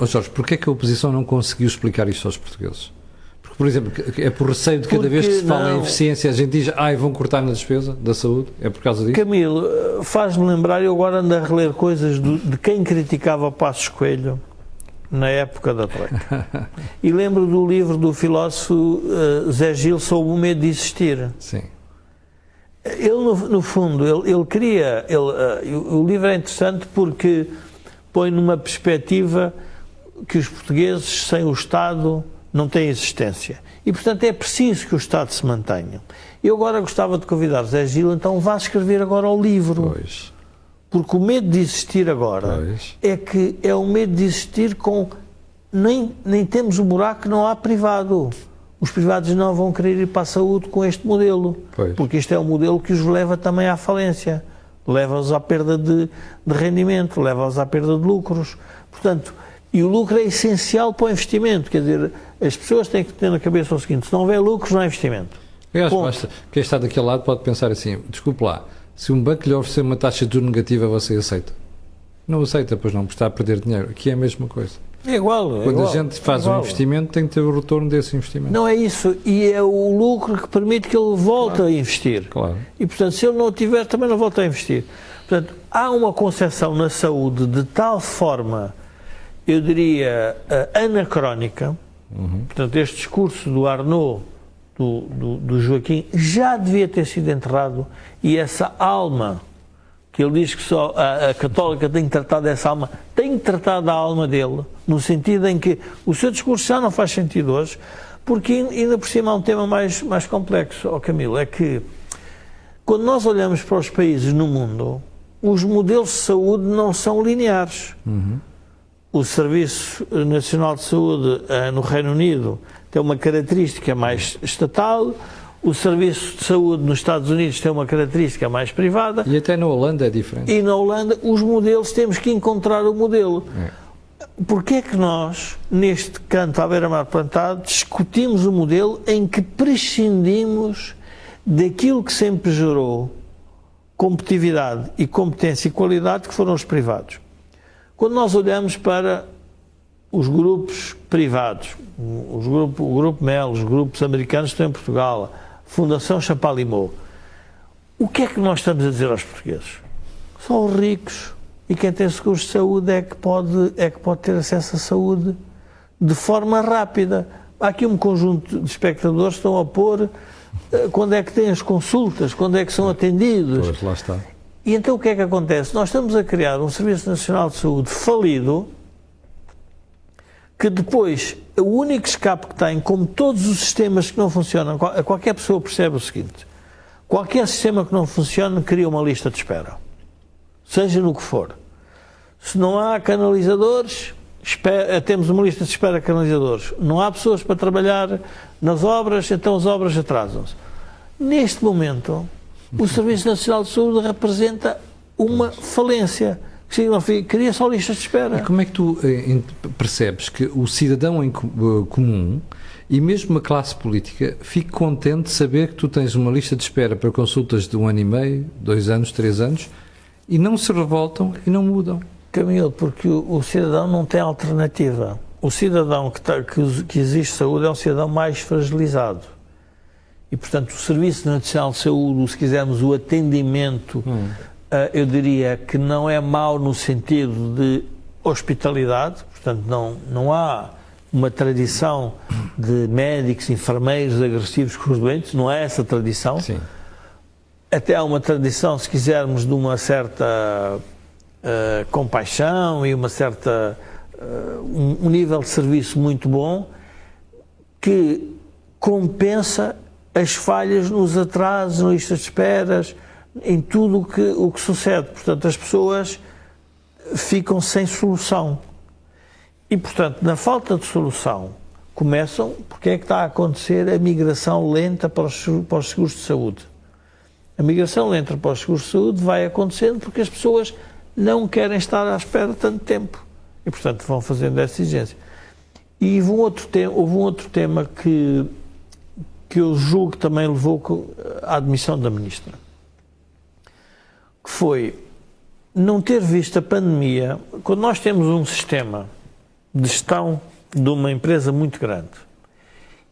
Jorge, porquê é que a oposição não conseguiu explicar isto aos portugueses? Porque, por exemplo, é por receio de cada vez que se fala em eficiência, a gente diz, vão cortar na despesa da saúde? É por causa disso? Camilo, faz-me lembrar, eu agora ando a reler coisas de quem criticava Passos Coelho na época da Troika. E lembro do livro do filósofo Zé Gil sobre o medo de existir. Sim. Ele, no fundo, ele queria... o livro é interessante porque põe numa perspectiva que os portugueses, sem o Estado, não têm existência. E, portanto, é preciso que o Estado se mantenha. Eu agora gostava de convidar o Zé Gil, então vá escrever agora o livro. Pois. Porque o medo de existir agora é que é o medo de existir com... Nem temos o buraco que não há privado. Os privados não vão querer ir para a saúde com este modelo. Pois. Porque este é um modelo que os leva também à falência. Leva-os à perda de rendimento, leva-os à perda de lucros. Portanto, e o lucro é essencial para o investimento. Quer dizer, as pessoas têm que ter na cabeça o seguinte, se não houver lucros, não há investimento. Eu acho que quem está daquele lado pode pensar assim, desculpe lá, se um banco lhe oferecer uma taxa de juros negativa, você aceita? Não aceita, pois não, porque está a perder dinheiro. Aqui é a mesma coisa. É igual. Quando a gente faz um investimento, tem que ter o retorno desse investimento. Não é isso. E é o lucro que permite que ele volte a investir. Claro. E, portanto, se ele não o tiver, também não volta a investir. Portanto, há uma concepção na saúde de tal forma, eu diria, anacrónica. Portanto, este discurso do Arnaud, do Joaquim, já devia ter sido enterrado. E essa alma, que ele diz que só a católica tem que tratar dessa alma, tem que tratar da alma dele, no sentido em que o seu discurso já não faz sentido hoje, porque ainda por cima há um tema mais complexo, Camilo, é que quando nós olhamos para os países no mundo, os modelos de saúde não são lineares. O Serviço Nacional de Saúde no Reino Unido tem uma característica mais estatal, o Serviço de Saúde nos Estados Unidos tem uma característica mais privada. E até na Holanda é diferente. E na Holanda, os modelos, temos que encontrar o modelo. Porquê é que nós, neste canto à beira-mar plantado, discutimos o modelo em que prescindimos daquilo que sempre gerou competitividade e competência e qualidade, que foram os privados? Quando nós olhamos para os grupos privados, o Grupo Mel, os grupos americanos que estão em Portugal, Fundação Champalimau, o que é que nós estamos a dizer aos portugueses? Só os ricos e quem tem seguros de saúde é que pode ter acesso à saúde de forma rápida. Há aqui um conjunto de espectadores que estão a pôr quando é que têm as consultas, quando é que são atendidos. Pois, lá está. E então o que é que acontece? Nós estamos a criar um Serviço Nacional de Saúde falido, que depois, o único escape que tem, como todos os sistemas que não funcionam, qualquer pessoa percebe o seguinte: qualquer sistema que não funciona cria uma lista de espera, seja no que for. Se não há canalizadores, temos uma lista de espera de canalizadores, não há pessoas para trabalhar nas obras, então as obras atrasam-se. Neste momento, o Serviço Nacional de Saúde representa uma falência. Cria só listas de espera. E como é que tu percebes que o cidadão comum e mesmo a classe política fique contente de saber que tu tens uma lista de espera para consultas de 1 ano e meio, 2 anos, 3 anos e não se revoltam e não mudam? Camilo, porque o cidadão não tem alternativa. O cidadão que exige saúde é um cidadão mais fragilizado. E, portanto, o Serviço Nacional de Saúde, se quisermos, o atendimento, eu diria que não é mau no sentido de hospitalidade, portanto, não há uma tradição de médicos, enfermeiros agressivos com os doentes, não é essa tradição. Sim. Até há uma tradição, se quisermos, de uma certa compaixão e uma certa um nível de serviço muito bom que compensa as falhas nos atrasos, nas listas de esperas, em tudo o que sucede. Portanto, as pessoas ficam sem solução. E, portanto, na falta de solução, porque é que está a acontecer a migração lenta para os seguros de saúde? A migração lenta para os seguros de saúde vai acontecendo porque as pessoas não querem estar à espera tanto tempo. E, portanto, vão fazendo essa exigência. E houve um outro tema que eu julgo que também levou à admissão da Ministra, que foi não ter visto a pandemia. Quando nós temos um sistema de gestão de uma empresa muito grande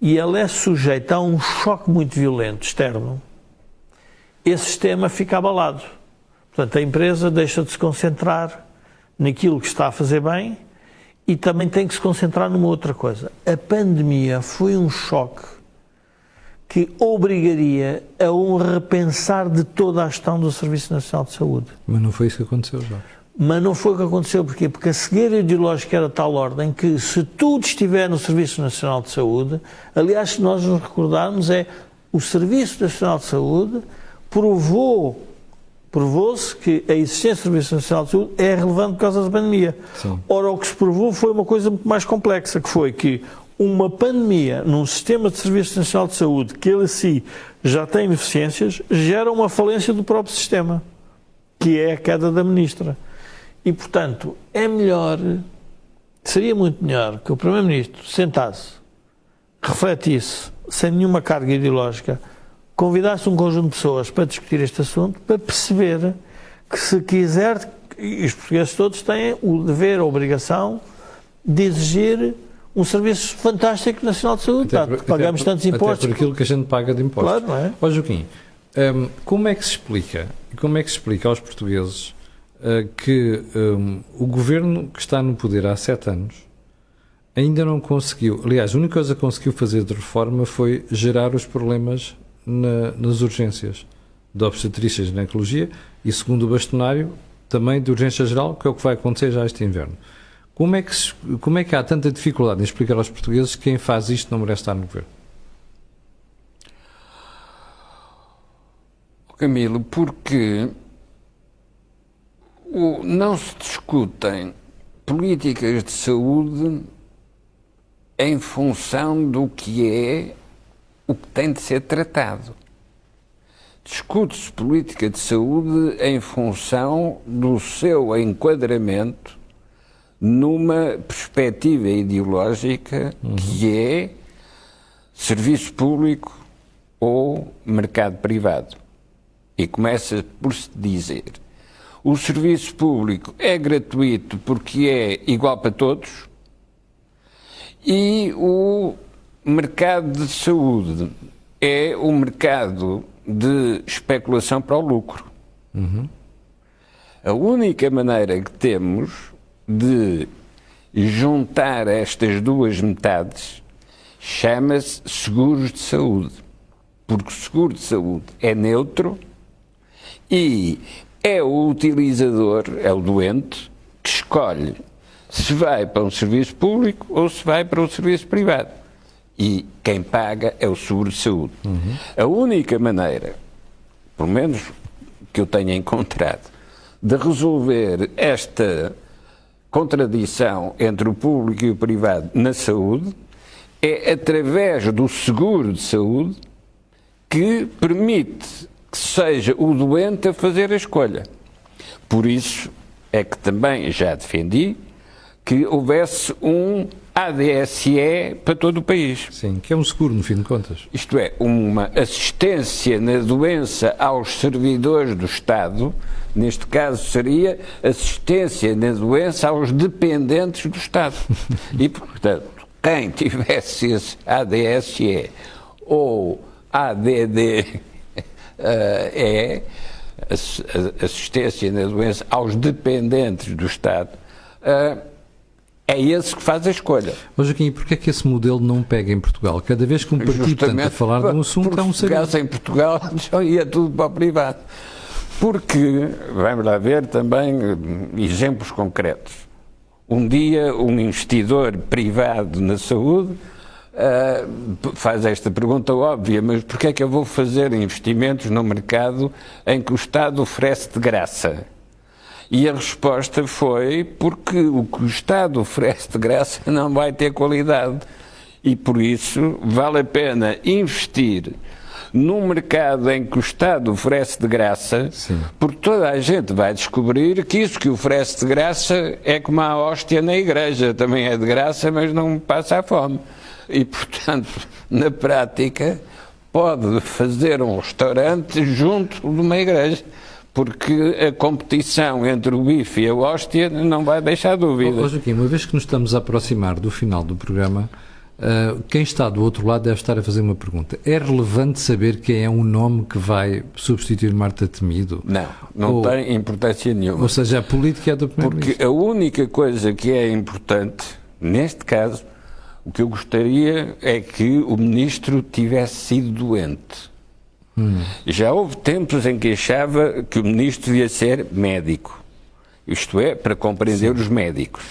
e ela é sujeita a um choque muito violento externo, esse sistema fica abalado. Portanto, a empresa deixa de se concentrar naquilo que está a fazer bem e também tem que se concentrar numa outra coisa. A pandemia foi um choque que obrigaria a um repensar de toda a gestão do Serviço Nacional de Saúde. Mas não foi isso que aconteceu, Jorge. Mas não foi o que aconteceu. Porquê? Porque a cegueira ideológica era de tal ordem que, se tudo estiver no Serviço Nacional de Saúde, aliás, se nós nos recordarmos, o Serviço Nacional de Saúde provou-se que a existência do Serviço Nacional de Saúde é relevante por causa da pandemia. Sim. Ora, o que se provou foi uma coisa muito mais complexa, que foi que uma pandemia num sistema de Serviço Nacional de Saúde, que ele assim já tem deficiências, gera uma falência do próprio sistema, que é a queda da Ministra. E, portanto, seria muito melhor que o Primeiro-Ministro sentasse, refletisse, sem nenhuma carga ideológica, convidasse um conjunto de pessoas para discutir este assunto, para perceber que, se quiser, e os portugueses todos têm o dever, a obrigação de exigir um serviço fantástico nacional de saúde. Pagamos tantos impostos. Até por aquilo que a gente paga de impostos. Claro, não é? Ó Joaquim, como é que se explica aos portugueses que o governo que está no poder há 7 anos ainda não conseguiu, aliás, a única coisa que conseguiu fazer de reforma foi gerar os problemas nas urgências de obstetrícia e ginecologia e, segundo o bastonário, também de urgência geral, que é o que vai acontecer já este inverno. Como é que há tanta dificuldade em explicar aos portugueses que quem faz isto não merece estar no governo? Camilo, porque não se discutem políticas de saúde em função do que é o que tem de ser tratado. Discute-se política de saúde em função do seu enquadramento numa perspectiva ideológica que é serviço público ou mercado privado. E começa por se dizer: o serviço público é gratuito porque é igual para todos e o mercado de saúde é o mercado de especulação para o lucro. A única maneira que temos de juntar estas duas metades chama-se seguros de saúde, porque o seguro de saúde é neutro e é o utilizador, é o doente, que escolhe se vai para um serviço público ou se vai para um serviço privado. E quem paga é o seguro de saúde. A única maneira, pelo menos que eu tenha encontrado, de resolver esta contradição entre o público e o privado na saúde é através do seguro de saúde que permite que seja o doente a fazer a escolha. Por isso é que também já defendi que houvesse um ADSE para todo o país. Sim, que é um seguro, no fim de contas. Isto é, uma assistência na doença aos servidores do Estado, neste caso seria assistência na doença aos dependentes do Estado. E, portanto, quem tivesse esse ADSE ou ADDE, assistência na doença aos dependentes do Estado, é esse que faz a escolha. Mas, Joaquim, e porquê é que esse modelo não pega em Portugal? Cada vez que um partido tenta falar de um assunto, há um seguro. Se em Portugal, já ia tudo para o privado. Porque, vamos lá ver também exemplos concretos. Um dia, um investidor privado na saúde faz esta pergunta óbvia, mas porquê é que eu vou fazer investimentos no mercado em que o Estado oferece de graça? E a resposta foi porque o que o Estado oferece de graça não vai ter qualidade. E por isso vale a pena investir num mercado em que o Estado oferece de graça, sim, porque toda a gente vai descobrir que isso que oferece de graça é como a hóstia na igreja, também é de graça, mas não passa a fome. E, portanto, na prática, pode fazer um restaurante junto de uma igreja, porque a competição entre o bife e a hóstia não vai deixar dúvida. Joaquim, uma vez que nos estamos a aproximar do final do programa, quem está do outro lado deve estar a fazer uma pergunta. É relevante saber quem é o nome que vai substituir Marta Temido? Não tem importância nenhuma. Ou seja, a política é do primeiro-ministro. Porque a única coisa que é importante, neste caso, o que eu gostaria é que o ministro tivesse sido doente. Já houve tempos em que achava que o ministro devia ser médico. Isto é, para compreender, sim, os médicos.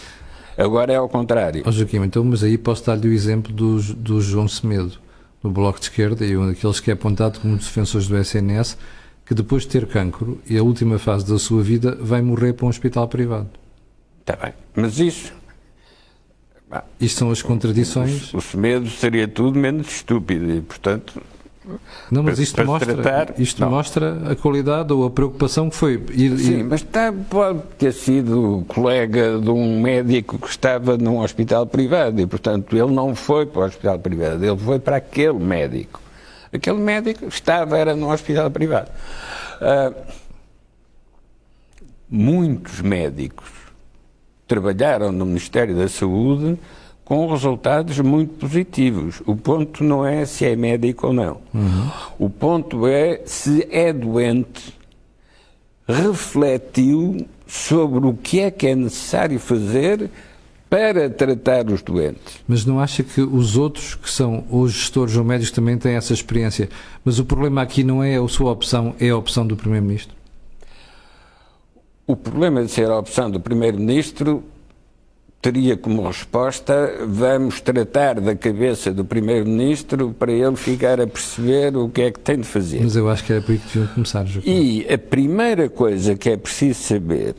Agora é ao contrário. Joaquim, então, mas aí posso dar-lhe o exemplo do João Semedo, do Bloco de Esquerda, e um daqueles que é apontado como defensores do SNS, que depois de ter cancro e a última fase da sua vida vai morrer para um hospital privado. Está bem, mas isso... Isto são as contradições. O Semedo seria tudo menos estúpido e, portanto... Não, mas isto mostra a qualidade ou a preocupação que foi. Sim, mas pode ter sido colega de um médico que estava num hospital privado e, portanto, ele não foi para o hospital privado, ele foi para aquele médico. Aquele médico era num hospital privado. Muitos médicos trabalharam no Ministério da Saúde com resultados muito positivos. O ponto não é se é médico ou não. O ponto é se é doente, refletiu sobre o que é necessário fazer para tratar os doentes. Mas não acha que os outros, que são os gestores ou médicos, também têm essa experiência? Mas o problema aqui não é a sua opção, é a opção do Primeiro-Ministro? O problema de ser a opção do Primeiro-Ministro teria como resposta: vamos tratar da cabeça do Primeiro-Ministro para ele ficar a perceber o que é que tem de fazer. Mas eu acho que era por aí que deviam começar, Joaquim. E a primeira coisa que é preciso saber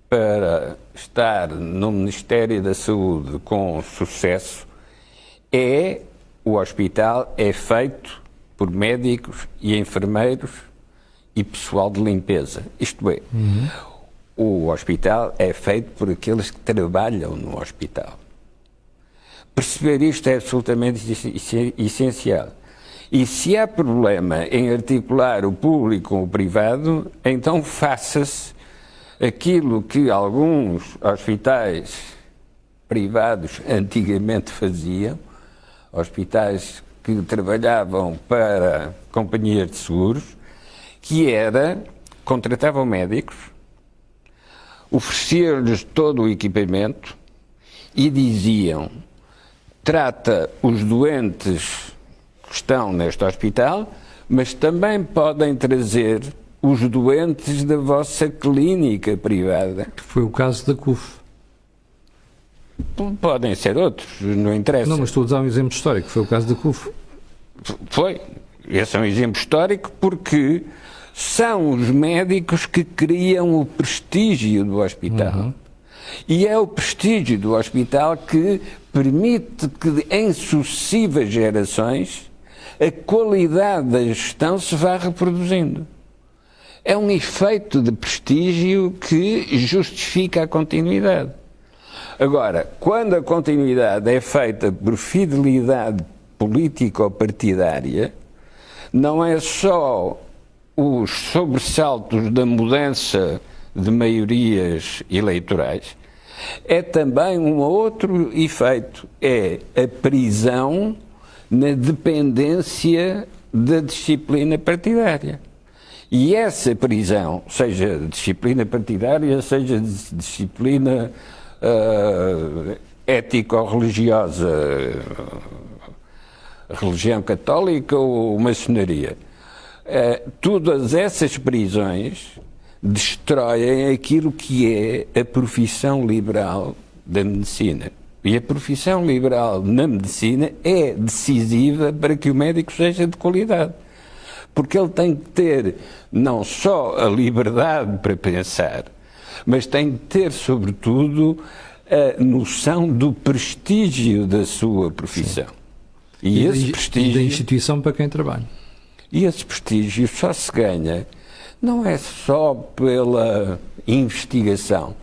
para estar no Ministério da Saúde com sucesso é o hospital é feito por médicos e enfermeiros e pessoal de limpeza. Isto é, o hospital é feito por aqueles que trabalham no hospital. Perceber isto é absolutamente essencial. E se há problema em articular o público com o privado, então faça-se aquilo que alguns hospitais privados antigamente faziam, hospitais que trabalhavam para companhias de seguros, que era, contratavam médicos, ofereciam-lhes todo o equipamento e diziam: trata os doentes que estão neste hospital, mas também podem trazer os doentes da vossa clínica privada. Foi o caso da CUF. Podem ser outros, não interessa. Não, mas estou a dar um exemplo histórico, foi o caso da CUF. Foi. Esse é um exemplo histórico porque são os médicos que criam o prestígio do hospital. E é o prestígio do hospital que permite que em sucessivas gerações a qualidade da gestão se vá reproduzindo. É um efeito de prestígio que justifica a continuidade. Agora, quando a continuidade é feita por fidelidade política ou partidária, não é só os sobressaltos da mudança de maiorias eleitorais, é também um outro efeito, é a prisão na dependência da disciplina partidária. E essa prisão, seja disciplina partidária, seja disciplina ético-religiosa, religião católica ou maçonaria, todas essas prisões destroem aquilo que é a profissão liberal da medicina. E a profissão liberal na medicina é decisiva para que o médico seja de qualidade. Porque ele tem que ter não só a liberdade para pensar, mas tem que ter, sobretudo, a noção do prestígio da sua profissão. E esse prestígio... E da instituição para quem trabalha. E esse prestígio só se ganha, não é só pela investigação.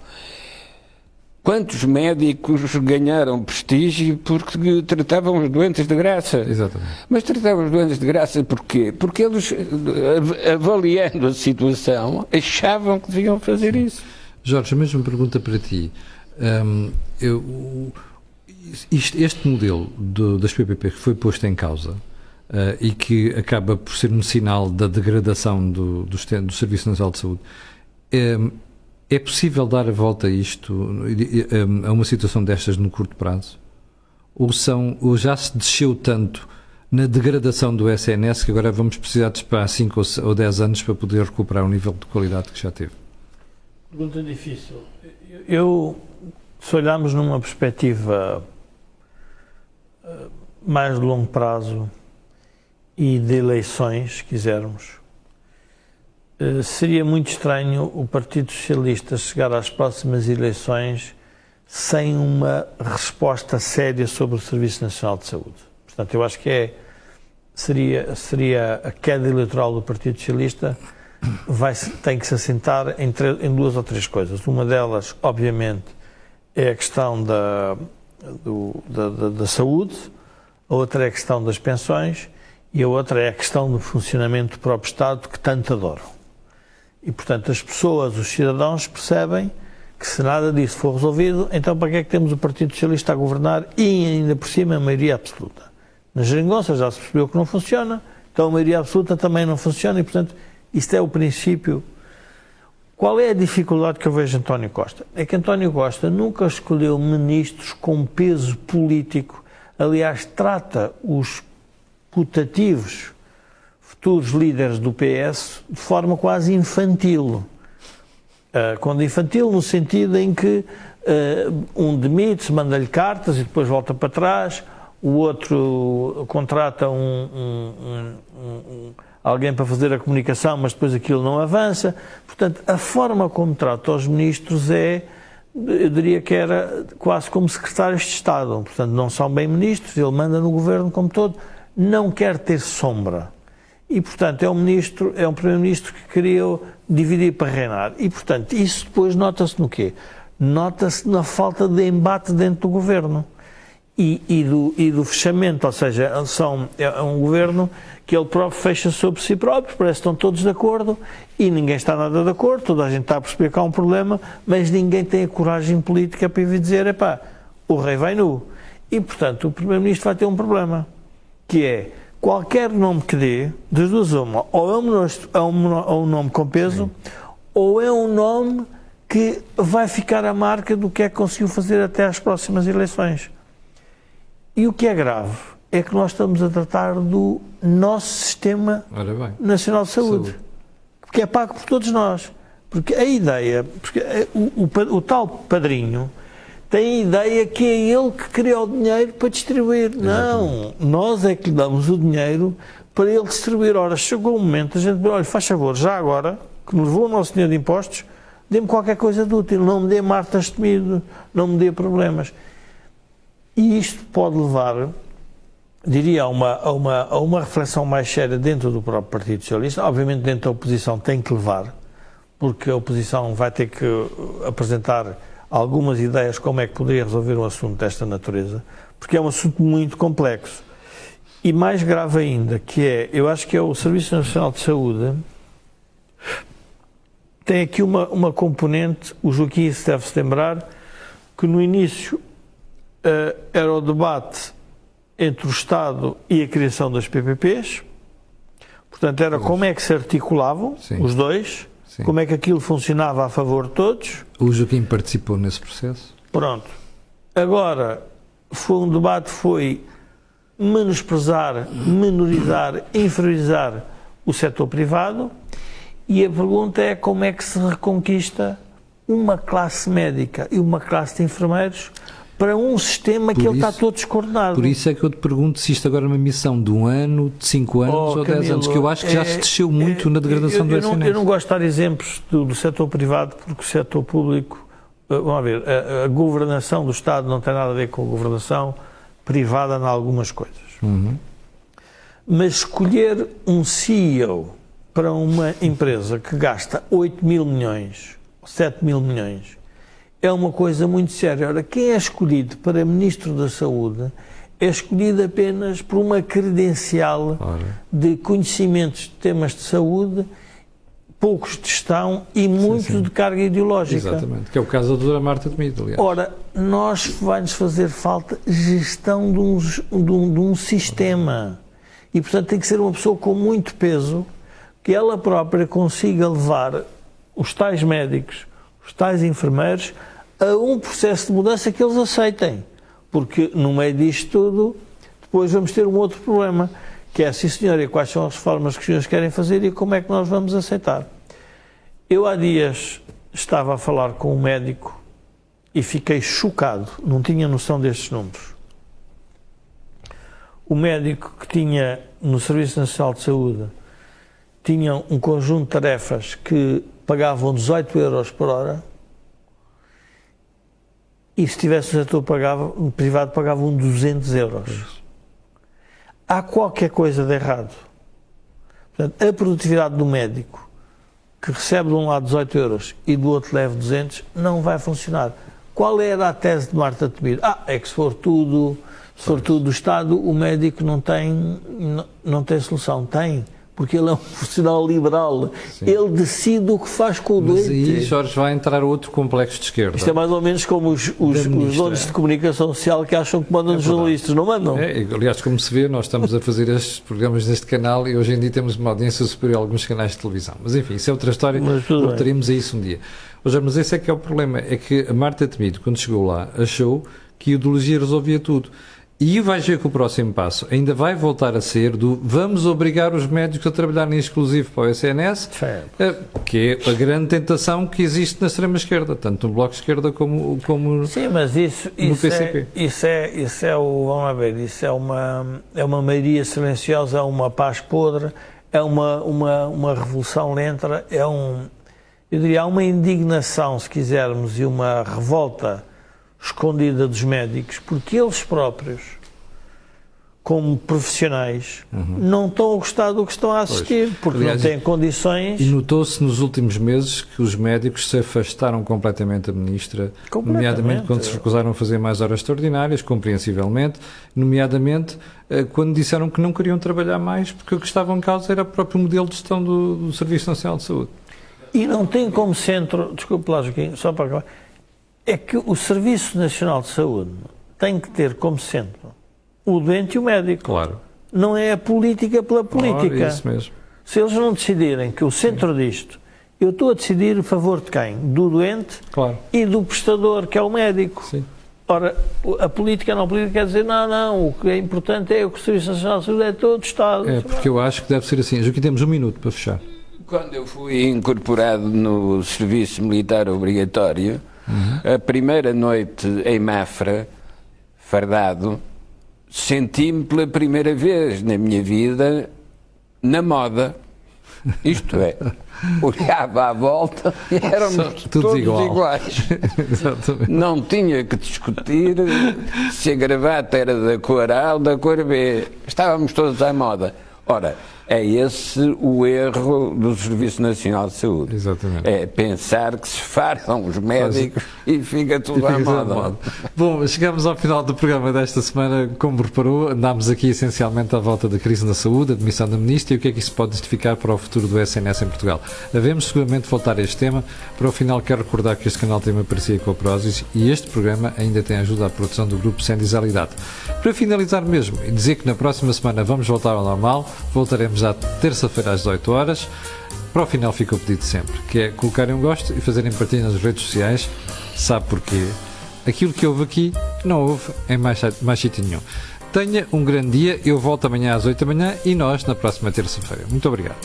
Quantos médicos ganharam prestígio porque tratavam os doentes de graça? Exatamente. Mas tratavam os doentes de graça porquê? Porque eles, avaliando a situação, achavam que deviam fazer isso. Jorge, a mesma pergunta para ti. Este modelo das PPP que foi posto em causa e que acaba por ser um sinal da degradação do Serviço Nacional de Saúde, é possível dar a volta a isto, a uma situação destas no curto prazo? Ou já se desceu tanto na degradação do SNS que agora vamos precisar de esperar 5 ou 10 anos para poder recuperar o nível de qualidade que já teve? Pergunta difícil. Se olharmos numa perspectiva mais de longo prazo e de eleições, se quisermos, seria muito estranho o Partido Socialista chegar às próximas eleições sem uma resposta séria sobre o Serviço Nacional de Saúde. Portanto, eu acho que seria a queda eleitoral do Partido Socialista tem que se assentar em duas ou três coisas. Uma delas, obviamente, é a questão da saúde, a outra é a questão das pensões e a outra é a questão do funcionamento do próprio Estado, que tanto adoram. E, portanto, as pessoas, os cidadãos, percebem que se nada disso for resolvido, então para que é que temos o Partido Socialista a governar e ainda por cima a maioria absoluta? Na geringonça já se percebeu que não funciona, então a maioria absoluta também não funciona e, portanto, isto é o princípio. Qual é a dificuldade que eu vejo em António Costa? É que António Costa nunca escolheu ministros com peso político. Aliás, trata os putativos futuros líderes do PS de forma quase infantil. Quando infantil, no sentido em que um demite-se, manda-lhe cartas e depois volta para trás, o outro contrata alguém para fazer a comunicação, mas depois aquilo não avança. Portanto, a forma como trata os ministros eu diria que era quase como secretários de Estado. Portanto, não são bem ministros, ele manda no governo como todo, não quer ter sombra. E, portanto, é um primeiro-ministro que queria dividir para reinar. E, portanto, isso depois nota-se no quê? Nota-se na falta de embate dentro do governo. E do fechamento, ou seja, é um governo que ele próprio fecha sobre si próprio, parece que estão todos de acordo e ninguém está nada de acordo, toda a gente está a perceber que há um problema, mas ninguém tem a coragem política para vir dizer, epá, o rei vai nu. E, portanto, o primeiro-ministro vai ter um problema, que é qualquer nome que dê, das duas uma, ou é um nome com peso, ou é um nome que vai ficar a marca do que é que conseguiu fazer até às próximas eleições. E o que é grave é que nós estamos a tratar do nosso Sistema Nacional de Saúde, que é pago por todos nós. Porque a ideia, o tal padrinho tem a ideia que é ele que cria o dinheiro para distribuir. Não, nós é que lhe damos o dinheiro para ele distribuir. Ora, chegou o momento, a gente, olha, faz favor, já agora, que nos levou o nosso dinheiro de impostos, dê-me qualquer coisa de útil, não me dê martas temido, não me dê problemas. E isto pode levar, diria, a uma reflexão mais séria dentro do próprio Partido Socialista. Obviamente dentro da oposição tem que levar, porque a oposição vai ter que apresentar algumas ideias como é que poderia resolver um assunto desta natureza, porque é um assunto muito complexo. E mais grave ainda, que é, eu acho que é o Serviço Nacional de Saúde, tem aqui uma componente, o Joaquim se deve se lembrar, que no início era o debate entre o Estado e a criação das PPPs, portanto era como é que se articulavam os dois, como é que aquilo funcionava a favor de todos. O Joaquim participou nesse processo. Pronto. Agora, foi um debate, foi menosprezar, menorizar, inferiorizar o setor privado, e a pergunta é como é que se reconquista uma classe médica e uma classe de enfermeiros para um sistema que ele está todo descoordenado. Por isso é que eu te pergunto se isto agora é uma missão de 1 ano, de 5 anos ou Camilo, 10 anos, que eu acho que já se desceu muito na degradação do SNS. Eu não gosto de dar exemplos do setor privado, porque o setor público, vamos ver, a governação do Estado não tem nada a ver com a governação privada em algumas coisas. Mas escolher um CEO para uma empresa que gasta 8 mil milhões, 7 mil milhões, é uma coisa muito séria. Ora, quem é escolhido para Ministro da Saúde é escolhido apenas por uma credencial de conhecimentos de temas de saúde, poucos de gestão e muito de carga ideológica. Exatamente, que é o caso da doutora Marta Temido, aliás. Ora, vai-nos fazer falta gestão de um sistema. E, portanto, tem que ser uma pessoa com muito peso, que ela própria consiga levar os tais médicos, os tais enfermeiros, a um processo de mudança que eles aceitem. Porque, no meio disto tudo, depois vamos ter um outro problema, que é, sim senhor, e quais são as reformas que os senhores querem fazer e como é que nós vamos aceitar. Eu, há dias, estava a falar com um médico e fiquei chocado, não tinha noção destes números. O médico que tinha, no Serviço Nacional de Saúde, tinha um conjunto de tarefas que pagavam 18 euros por hora, e se tivesse o setor privado pagavam 200 euros. Há qualquer coisa de errado. Portanto, a produtividade do médico, que recebe de um lado 18 euros e do outro leva 200, não vai funcionar. Qual era a tese de Marta Temido? É que se for tudo do Estado, o médico não tem solução. Tem. Porque ele é um profissional liberal. Sim. Ele decide o que faz com o doente. Mas aí, Jorge, vai entrar outro complexo de esquerda. Isto é mais ou menos como os donos de comunicação social que acham que mandam os jornalistas, não mandam? Aliás, como se vê, nós estamos a fazer estes programas neste canal e hoje em dia temos uma audiência superior a alguns canais de televisão. Mas enfim, isso é outra história, voltaremos a isso um dia. Jorge, mas esse é que é o problema, é que a Marta Temido, quando chegou lá, achou que a ideologia resolvia tudo. E vais ver que o próximo passo ainda vai voltar a ser do vamos obrigar os médicos a trabalhar em exclusivo para o SNS, que é a grande tentação que existe na extrema-esquerda, tanto no Bloco de Esquerda como sim, mas no PCP. Isso é uma maioria silenciosa, é uma paz podre, é uma revolução lenta, eu diria, há uma indignação, se quisermos, e uma revolta escondida dos médicos, porque eles próprios, como profissionais, não estão a gostar do que estão a assistir, porque aliás, não têm condições. E notou-se nos últimos meses que os médicos se afastaram completamente da ministra, nomeadamente quando se recusaram a fazer mais horas extraordinárias, compreensivelmente, nomeadamente quando disseram que não queriam trabalhar mais, porque o que estava em causa era o próprio modelo de gestão do Serviço Nacional de Saúde. E não tem como centro, desculpe lá, Joaquim, só para acabar, é que o Serviço Nacional de Saúde tem que ter como centro o doente e o médico. Claro. Não é a política pela política. É isso mesmo. Se eles não decidirem que o centro disto, eu estou a decidir a favor de quem? Do doente e do prestador, que é o médico. Sim. Ora, a política quer dizer, não, o que é importante é que o Serviço Nacional de Saúde é todo o Estado. É, porque eu acho que deve ser assim. Aqui temos 1 minuto para fechar. Quando eu fui incorporado no Serviço Militar Obrigatório, a primeira noite em Mafra, fardado, senti-me pela primeira vez na minha vida na moda. Isto é, olhava à volta e éramos todos iguais. Exatamente. Não tinha que discutir se a gravata era da cor A ou da cor B. Estávamos todos à moda. Ora, é esse o erro do Serviço Nacional de Saúde. Exatamente. É pensar que se fartam os médicos e fica tudo à moda. Bom, chegamos ao final do programa desta semana. Como reparou, andámos aqui essencialmente à volta da crise na saúde, a admissão da Ministra e o que é que isso pode justificar para o futuro do SNS em Portugal. Devemos seguramente voltar a este tema. Para o final, quero recordar que este canal tem uma parceria com a Prozis e este programa ainda tem ajuda à produção do grupo Sendizalidade. Para finalizar mesmo, e dizer que na próxima semana vamos voltar ao normal, voltaremos à terça-feira às 18 horas. Para o final fica o pedido de sempre, que é colocarem um gosto e fazerem partilha nas redes sociais. Sabe porquê? Aquilo que houve aqui não houve em mais sítio nenhum. Tenha um grande dia, eu volto amanhã às 8 da manhã e nós na próxima terça-feira. Muito obrigado.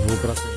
Vou para a